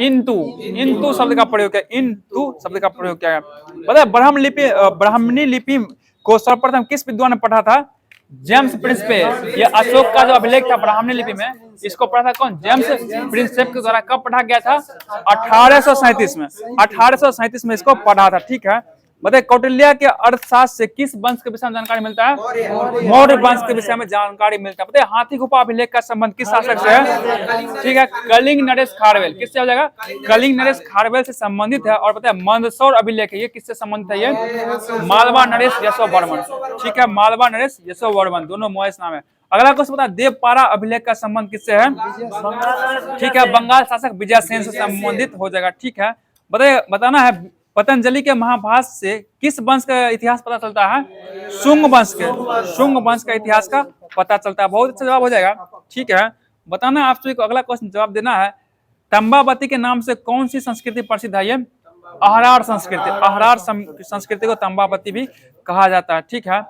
इंतु शब्द का प्रयोग किया, इंतु शब्द का प्रयोग किया है। बताए ब्राह्मणी लिपि को सर्वप्रथम किस विद्वान ने पढ़ा था? जेम्स प्रिंसेप, ये अशोक का जो अभिलेख था ब्राह्मणी लिपि में, इसको पढ़ा था कौन? जेम्स प्रिंसेप के द्वारा। कब पढ़ा गया था? 1837 में। 1837 में इसको पढ़ा था। ठीक है, बताइए कौटिल्य के अर्थशास्त्र से किस वंश के विषय में जानकारी मिलता है? मौर्य वंश के विषय में जानकारी मिलता है। बताइए हाथी गुफा अभिलेख का संबंध किस शासक से है? ठीक है, कलिंग नरेश खारवेल। किससे हो जाएगा? कलिंग नरेश खारवेल से संबंधित है। और बताइए मंदसौर अभिलेख है, ये किससे संबंधित है? ये मालवा नरेश यशोवर्मन। ठीक है, मालवा नरेश यशोवर्मन, दोनों मोहेश नाम है। अगला क्वेश्चन बता, देवपारा अभिलेख का संबंध किससे है? ठीक है, बंगाल शासक विजयसेन से संबंधित हो जाएगा। ठीक है, बताइए बताना है पतंजलि के महाभाष्य से किस वंश का इतिहास पता चलता है? शुंग वंश के। शुंग वंश का इतिहास का पता चलता है। बहुत अच्छा जवाब हो जाएगा। ठीक है, बताना आप सभी को अगला क्वेश्चन जवाब देना है, तंबावती के नाम से कौन सी संस्कृति प्रसिद्ध है? ये अहरार संस्कृति। अहरार संस्कृति को तंबावती भी कहा जाता है। ठीक है,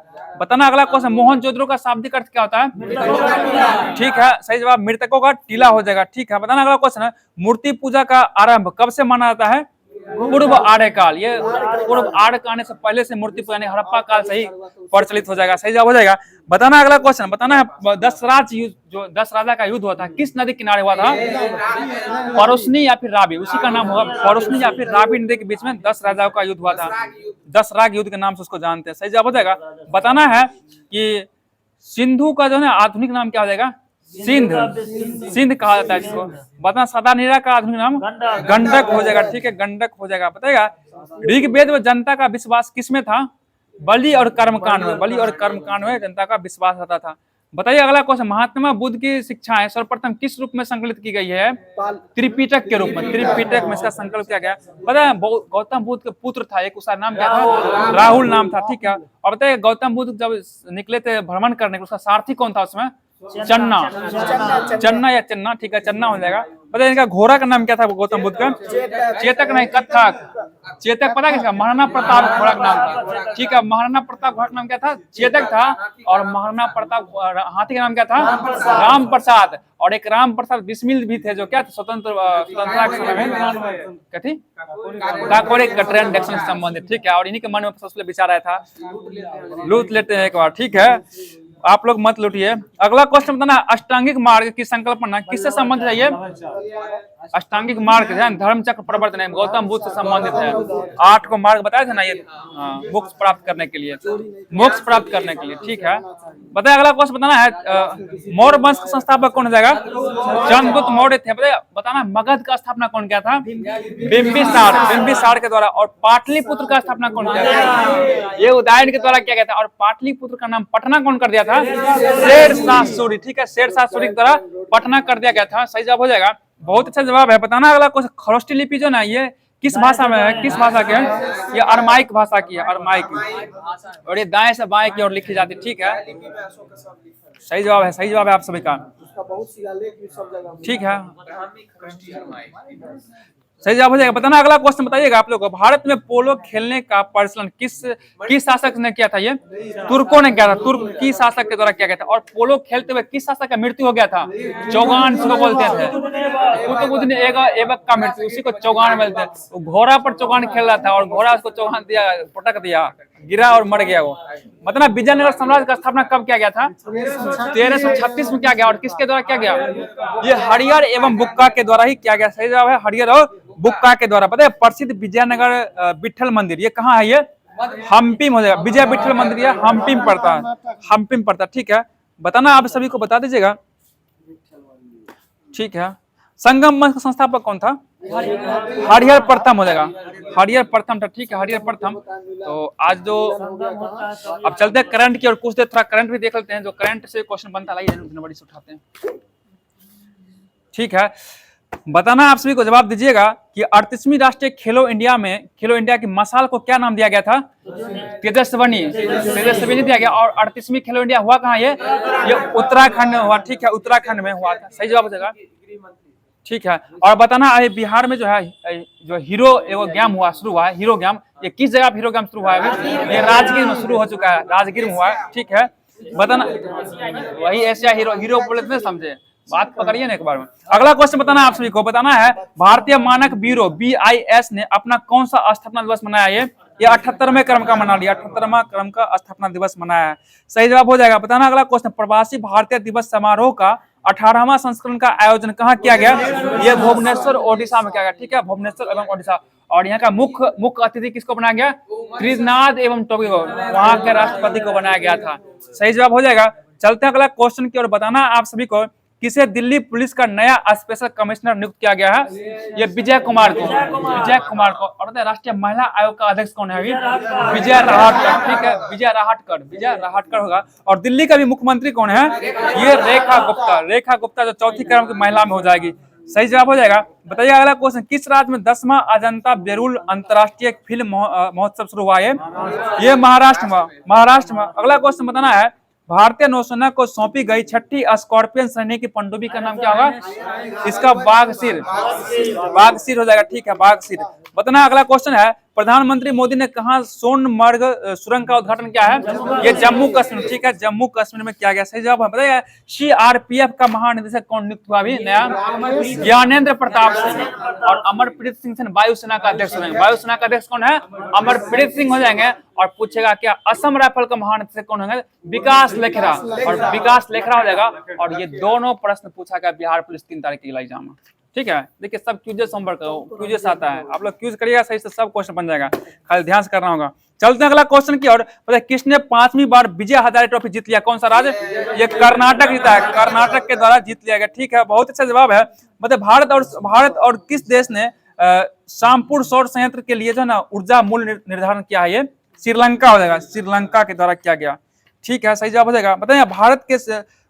बताना अगला क्वेश्चन, मोहनजोदड़ो का शाब्दिक अर्थ क्या होता है? ठीक है, सही जवाब मृतकों का टीला हो जाएगा। ठीक है, बताना अगला क्वेश्चन है, मूर्ति पूजा का आरंभ कब से माना जाता है? पूर्व आर्य काल। ये पूर्व आर्य आने से पहले से मूर्ति पूजा यानी हड़प्पा काल से ही प्रचलित हो जाएगा। सही जवाब हो जाएगा। बताना अगला क्वेश्चन, बताना है 10 राज युद्ध, जो 10 राजा का युद्ध हुआ था, किस नदी किनारे हुआ था? परोशनी या फिर रावी, उसी का नाम होगा परोशनी या फिर रावी नदी के बीच में 10 राजाओं का युद्ध हुआ था। 10 राग युद्ध के नाम से उसको जानते हैं। सही जवाब हो जाएगा। बताना है कि सिंधु का जो है आधुनिक नाम क्या हो जाएगा? सिंध। सिंध कहा जाता है इसको। बताना सदानीरा का आधुनिक नाम? गंडक हो जाएगा। ठीक है, गंडक हो जाएगा। बताएगा ऋग्वेद में जनता का विश्वास किसमें था? बलि और कर्मकांड में। बलि और कर्मकांड में जनता का विश्वास रहता था। बताइए अगला क्वेश्चन, महात्मा बुद्ध की शिक्षाएं सर्वप्रथम किस रूप में संकलित की गई है? त्रिपिटक के रूप में। त्रिपिटक में इसका संकल्प किया गया। पता है गौतम बुद्ध के पुत्र था एक, उसका नाम क्या था? राहुल नाम था। ठीक है, और बताइए गौतम बुद्ध जब निकले थे भ्रमण करने, उसका सारथी कौन था उसमें? चन्ना। चन्ना या चन्ना। ठीक है, चन्ना हो जाएगा। पता है इनका घोड़ा का नाम क्या था गौतम बुद्ध का? चेतक नहीं, कत्थक। चेतक पता है किसका? महाराणा प्रताप घोड़ा का नाम था। ठीक है, महाराणा प्रताप घोड़ा का नाम क्या था? चेतक था। और महाराणा प्रताप हाथी का नाम क्या था? राम प्रसाद। और एक राम प्रसाद बिस्मिल भी थे, जो क्या थे? स्वतंत्रता के समय में कथी काकोरी ट्रेन डेक्सन से संबंधित। ठीक है, और इन्हीं के मन में सबसे विचार आया था, लूट लेते हैं एक बार। ठीक है, आप लोग मत लूटिए। अगला क्वेश्चन बताना, अष्टांगिक मार्ग की संकल्पना किससे संबंधित है? ये अष्टांगिक मार्ग धर्म चक्र प्रवर्तन है, गौतम बुद्ध से संबंधित है। 8 को मार्ग बताया था ना, ये मोक्ष प्राप्त करने के लिए, मोक्ष प्राप्त करने के लिए। ठीक है, बताया अगला क्वेश्चन बताना है, मौर्य वंश का संस्थापक कौन हो जाएगा? चंद्रगुप्त मौर्य थे। बताना मगध का स्थापना कौन किया था? बिंबिसार। बिंबिसार के द्वारा। और पाटलिपुत्र का स्थापना कौन किया था? ये उदयन के द्वारा किया गया था। और पाटलिपुत्र का नाम पटना कौन कर दिया था? शेरशाह सूरी। ठीक है, शेरशाह सूरी के द्वारा पटना कर दिया गया था। सही जवाब हो जाएगा। बहुत अच्छा जवाब है। बताना अगला क्वेश्चन, खरोष्टी लिपि जो ना ये किस भाषा में है? किस भाषा के है? ये अरमाइक भाषा की है, अरमाइक। और ये दाएं से बाएं की ओर लिखी जाती है। ठीक है, सही जवाब है। सही जवाब है आप सभी का। ठीक है, सही जवाब हो जाएगा। बताना अगला क्वेश्चन बताइएगा आप लोग को, भारत में पोलो खेलने का प्रचलन किस शासक ने किया था? ये तुर्कों ने किया था। तुर्की शासक के द्वारा किया गया था। और पोलो खेलते हुए किस शासक का मृत्यु हो गया था? चौगान जिसको बोलते थे, कुतुबुद्दीन ऐबक का मृत्यु, उसी को चौगान बोलते हैं। वो घोड़ा पर चौगान खेल रहा था और घोड़ा उसको चौगान दिया, पटक दिया, गिरा और मर गया वो। मतलब विजयनगर साम्राज्य का स्थापना कब किया गया था? 1336 में किया गया। और किसके द्वारा किया गया? ये हरियर एवं बुक्का के द्वारा ही किया गया। सही जवाब है हरियर और बुक्का के द्वारा। पता है प्रसिद्ध विजयनगर विठल मंदिर ये कहाँ है? ये हम्पी में हो जाएगा। विजय विठल मंदिर ये हम्पी में पड़ता है, हम्पी में पड़ता है। ठीक है, बताना आप सभी को बता दीजिएगा। ठीक है, संगम वंश का संस्थापक कौन था? हरिहर प्रथम हो जाएगा। हरिहर प्रथम था। ठीक है, हरिहर प्रथम। तो आज जो अब चलते हैं करंट की और कुछ देर थोड़ा करंट भी देख लेते हैं, जो करंट से क्वेश्चन बनता है जनवरी से उठाते हैं। ठीक है, बताना आप सभी को जवाब दीजिएगा कि 38वीं राष्ट्रीय खेलो इंडिया में खेलो इंडिया की मशाल को क्या नाम दिया गया था? तेजस्वनी। तेजस्वनी दिया गया। और 38वीं खेलो इंडिया हुआ कहाँ? ये उत्तराखंड में हुआ। ठीक है, उत्तराखंड में हुआ था। सही जवाब हो जाएगा। ठीक है, और बताना अभी बिहार में जो है जो हीरो एवं गेम हुआ शुरू हुआ है, हीरो गेम, ये किस जगह हीरो गेम शुरू हुआ है? ये राजगीर में शुरू हो चुका है, राजगीर में हुआ है। ठीक है, बताना वही एशिया हीरो बोले थे, समझे बात पकड़िए ना एक बार में। अगला क्वेश्चन बताना आप सभी को, बताना है भारतीय मानक ब्यूरो BIS ने अपना कौन सा स्थापना दिवस मनाया? ये ये 78वें क्रम का मना लिया, 78वां क्रम का स्थापना दिवस मनाया है। सही जवाब हो जाएगा। बताना अगला क्वेश्चन, प्रवासी भारतीय दिवस समारोह का 18वां संस्करण का आयोजन कहाँ किया गया? ये भुवनेश्वर ओडिशा में किया गया। ठीक है, भुवनेश्वर एवं ओडिशा। और यहाँ का मुख्य अतिथि किसको बनाया गया? त्रिनाद एवं टोगी को, वहां के राष्ट्रपति को बनाया गया था। सही जवाब हो जाएगा। चलते हैं अगला क्वेश्चन की ओर। बताना आप सभी को, किसे दिल्ली पुलिस का नया स्पेशल कमिश्नर नियुक्त किया गया है? ये विजय कुमार को, विजय कुमार को। और राष्ट्रीय महिला आयोग का अध्यक्ष कौन है? विजय राहटकर। ठीक है, विजय राहटकर, विजय राहटकर होगा। और दिल्ली का भी मुख्यमंत्री कौन है? ये रेखा गुप्ता, रेखा गुप्ता जो चौथी क्रम की महिला में हो जाएगी। सही जवाब हो जाएगा। बताइए अगला क्वेश्चन, किस राज्य में 10वां अजंता बेरुल अंतर्राष्ट्रीय फिल्म महोत्सव शुरू हुआ है? ये महाराष्ट्र में, महाराष्ट्र में। अगला क्वेश्चन बताना है, भारतीय नौसेना को सौंपी गई 6ठी स्कॉर्पियन श्रेणी की पनडुब्बी का नाम क्या होगा? इसका बाघसिर, बाघसिर हो जाएगा। ठीक है, बाघसिर। बताना अगला क्वेश्चन है, प्रधानमंत्री मोदी ने कहा सोनमर्ग सुरंग का उद्घाटन किया है? ये जम्मू कश्मीर। ठीक है, जम्मू कश्मीर में किया गया। सही जवाब है। बताइए सीआरपीएफ का महानिदेशक कौन नियुक्त हुआ अभी नया? ज्ञानेंद्र प्रताप सिंह। और अमरप्रीत सिंह से वायुसेना का अध्यक्ष हो जाएंगे। वायुसेना का अध्यक्ष कौन है? अमरप्रीत सिंह हो जाएंगे। और पूछेगा क्या असम राइफल का महानिदेशक कौन होंगे? विकास लेखरा। और विकास लेखरा हो जाएगा। और ये दोनों प्रश्न पूछा गया बिहार पुलिस 3 तारीख के एग्जाम में। ठीक है, देखिए सब क्यूजेस होमवर्क क्यूजेस आता है, आप लोग क्यूज करिएगा सही से सब क्वेश्चन बन जाएगा, खाली ध्यान से करना होगा। चलते हैं अगला क्वेश्चन की ओर। बताइए किसने 5वीं बार विजय हजारे ट्रॉफी जीत लिया? कौन सा राज्य? ये कर्नाटक जीता है, कर्नाटक के द्वारा जीत लिया गया। ठीक है, बहुत अच्छा जवाब है। मतलब भारत और किस देश ने शामपुर सौर संयंत्र के लिए जो है ना ऊर्जा मूल्य निर्धारण किया है? ये श्रीलंका हो जाएगा, श्रीलंका के द्वारा किया गया। ठीक है, सही जवाब हो जाएगा। बताइए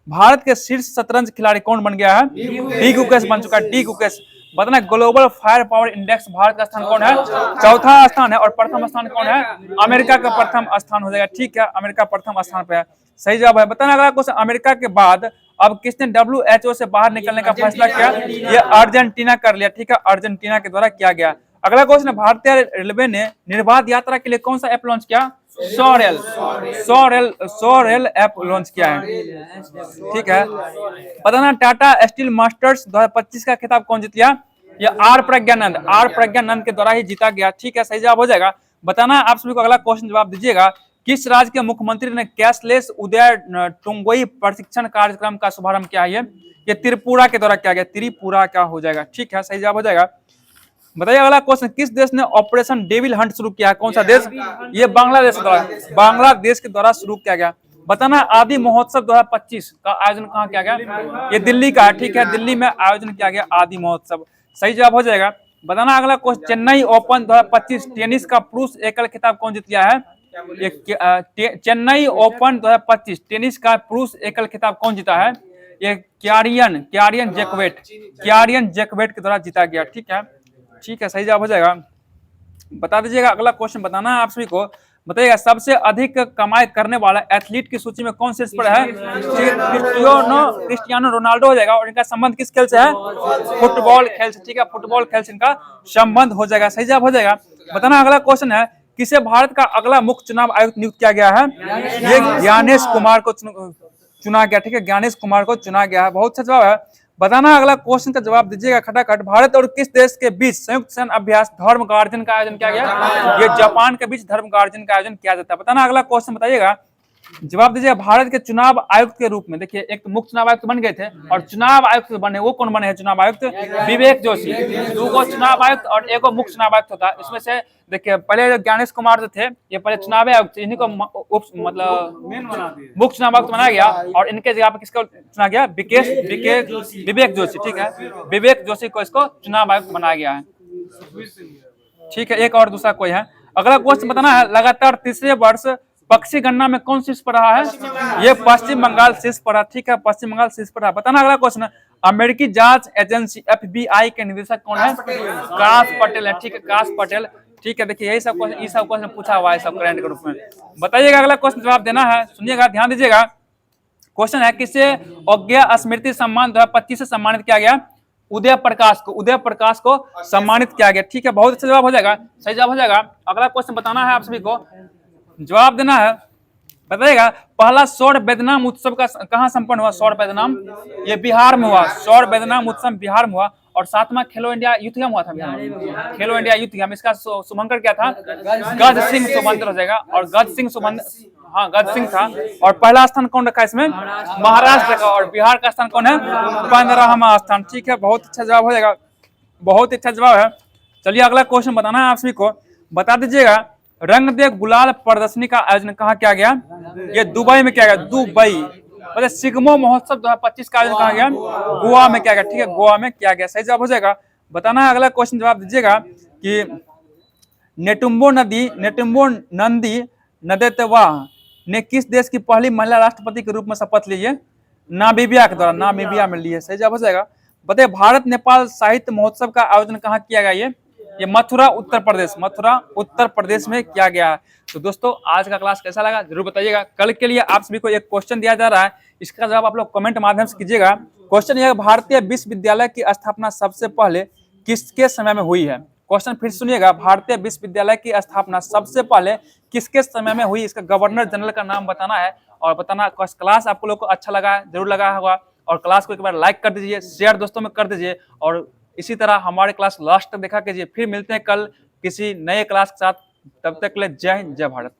भारत के शीर्ष शतरंज खिलाड़ी कौन बन गया है? डी गुकेश बन चुका है, डी गुकेश। बताना global fire power index Bharat का स्थान कौन है? चौथा स्थान है। और प्रथम स्थान कौन है? अमेरिका का प्रथम स्थान हो जाएगा। ठीक है, अमेरिका प्रथम स्थान पे है। सही जवाब है। बताना अगला क्वेश्चन, अमेरिका के बाद अब किसने WHO से बाहर निकलने का फैसला किया? ये अर्जेंटीना कर लिया। ठीक है, अर्जेंटीना के द्वारा किया गया। अगला क्वेश्चन, भारतीय रेलवे ने निर्बाध यात्रा के लिए कौन सा ऐप लॉन्च किया? सौरेल ऐप लॉन्च किया है। ठीक है, बताना टाटा स्टील मास्टर्स 2025 का खिताब कौन जीत लिया? ये आर प्रज्ञानंद के द्वारा ही जीता गया। ठीक है, सही जवाब हो जाएगा। बताना आप सभी को अगला क्वेश्चन जवाब दीजिएगा, किस राज्य के मुख्यमंत्री ने कैशलेस उदय टुंगोई प्रशिक्षण कार्यक्रम का शुभारंभ किया है? ये त्रिपुरा के द्वारा किया गया, त्रिपुरा का हो जाएगा। ठीक है, सही जवाब हो जाएगा। बताइए अगला क्वेश्चन, किस देश ने ऑपरेशन डेविल हंट शुरू किया है? कौन सा देश? ये बांग्लादेश के द्वारा, बांग्लादेश के द्वारा शुरू किया गया। बताना आदि महोत्सव 2025 का आयोजन कहाँ किया गया? ये दिल्ली का है। ठीक है, दिल्ली में आयोजन किया गया आदि महोत्सव। सही जवाब हो जाएगा। बताना अगला क्वेश्चन, चेन्नई ओपन 2025 टेनिस का पुरुष एकल खिताब कौन जीत लिया है? ये चेन्नई ओपन 2025 टेनिस का पुरुष एकल खिताब कौन जीता है? ये क्यारियन जैकवेट के द्वारा जीता गया। ठीक है, ठीक है, सही जवाब हो जाएगा। बता दीजिएगा अगला क्वेश्चन बताना है आप सभी को। बताइएगा सबसे अधिक कमाई करने वाला एथलीट की सूची में कौन शीर्ष पर है? क्रिस्टियानो रोनाल्डो हो जाएगा। और इनका संबंध किस खेल से है? फुटबॉल खेल से। ठीक है, फुटबॉल खेल से इनका संबंध हो जाएगा। सही जवाब हो जाएगा। बताना अगला क्वेश्चन है, किसे भारत का अगला मुख्य चुनाव आयुक्त नियुक्त किया गया है? ये ज्ञानेश कुमार को चुना गया। ठीक है, ज्ञानेश कुमार को चुना गया है। बहुत अच्छा जवाब है। बताना अगला क्वेश्चन का जवाब दीजिएगा खटाखट, भारत और किस देश के बीच संयुक्त सैन्य अभ्यास धर्म गार्जन का आयोजन किया गया? ये जापान के बीच धर्म गार्जन का आयोजन किया जाता है। बताना अगला क्वेश्चन बताइएगा, जवाब दीजिएगा भारत के चुनाव आयुक्त के रूप में। देखिए एक तो मुख्य चुनाव आयुक्त बन गए थे और चुनाव आयुक्त बने, वो कौन बने हैं चुनाव आयुक्त? विवेक जोशी। 2 चुनाव आयुक्त और 1 मुख्य चुनाव आयुक्त होता है। इसमें से देखिए पहले ज्ञानेश कुमार जो थे ये पहले चुनाव आयुक्त, इन्हीं को मतलब मुख्य चुनाव आयुक्त बनाया गया और इनके जगह पर किसको चुना गया? विवेक जोशी। ठीक है, विवेक जोशी को इसको चुनाव आयुक्त बनाया गया है। ठीक है, एक और दूसरा कोई है। अगला क्वेश्चन बताना है, लगातार तीसरे वर्ष पक्षी गणना में कौन शीर्ष पर रहा है? ये पश्चिम बंगाल शीर्ष पर रहा। ठीक है, पश्चिम बंगाल शीर्ष पर रहा। बताना अगला क्वेश्चन, अमेरिकी जांच एजेंसी FBI के निदेशक कौन है? काश पटेल है। ठीक है, काश पटेल। ठीक है, देखिए यही सब क्वेश्चन पूछा हुआ है सब करंट के रूप में। बताइएगा अगला क्वेश्चन जवाब देना है, सुनिएगा ध्यान दीजिएगा। क्वेश्चन है, किसे अज्ञा स्मृति सम्मान 2025 से सम्मानित किया गया? उदय प्रकाश को सम्मानित किया गया। ठीक है, बहुत अच्छा जवाब हो जाएगा, सही जवाब हो जाएगा। अगला क्वेश्चन बताना है आप सभी को, जवाब देना है। बताइएगा पहला सौर वेदनाम उत्सव का कहाँ संपन्न हुआ? सौर वेदनाम ये बिहार में हुआ, सौर वेदनाम उत्सव बिहार में हुआ। और 7वां खेलो इंडिया यूथ गेम हुआ था बिहार में, खेलो इंडिया यूथ गेम, इसका शुभंकर क्या था? गज सिंह सुमंदर हो जाएगा। और गज सिंह सुमंदर, हाँ गज सिंह था। और पहला स्थान कौन रखा इसमें? महाराष्ट्र का। और बिहार का स्थान कौन है? 15वां स्थान। ठीक है, बहुत अच्छा जवाब हो जाएगा, बहुत अच्छा जवाब है। चलिए अगला क्वेश्चन बताना है आप सभी को, बता दीजिएगा रंग दे गुलाल प्रदर्शनी का आयोजन कहाँ किया गया? ये दुबई में किया गया, दुबई। मतलब सिग्मो महोत्सव 2025 का आयोजन कहाँ गया? गोवा में किया गया। ठीक है, गोवा में किया गया, सही जवाब हो जाएगा। बताना है अगला क्वेश्चन, जवाब दीजिएगा कि नेटुम्बो नंदी नदेतवा ने किस देश की पहली महिला राष्ट्रपति के रूप में शपथ ली है? नामीबिया के द्वारा, नामीबिया में ली है, सही जवाब हो जाएगा। बताइए भारत नेपाल साहित्य महोत्सव का आयोजन कहाँ किया गया? ये मथुरा उत्तर प्रदेश, मथुरा उत्तर प्रदेश में किया गया। तो दोस्तों आज का क्लास कैसा लगा जरूर बताइएगा। कल के लिए आप सभी को एक क्वेश्चन दिया जा रहा है, इसका जवाब आप लोग कमेंट माध्यम से कीजिएगा। क्वेश्चन यह, भारतीय विश्वविद्यालय की स्थापना सबसे पहले किसके समय में हुई है? क्वेश्चन फिर सुनिएगा, भारतीय विश्वविद्यालय की स्थापना सबसे पहले किसके समय में हुई? इसका गवर्नर जनरल का नाम बताना है और बताना। क्लास आपको लोग को अच्छा लगा, जरूर लगा होगा, और क्लास को एक बार लाइक कर दीजिए, शेयर दोस्तों में कर दीजिए, और इसी तरह हमारे क्लास लास्ट तक देखा कीजिए। फिर मिलते हैं कल किसी नए क्लास के साथ, तब तक के लिए जय हिंद, जय भारत।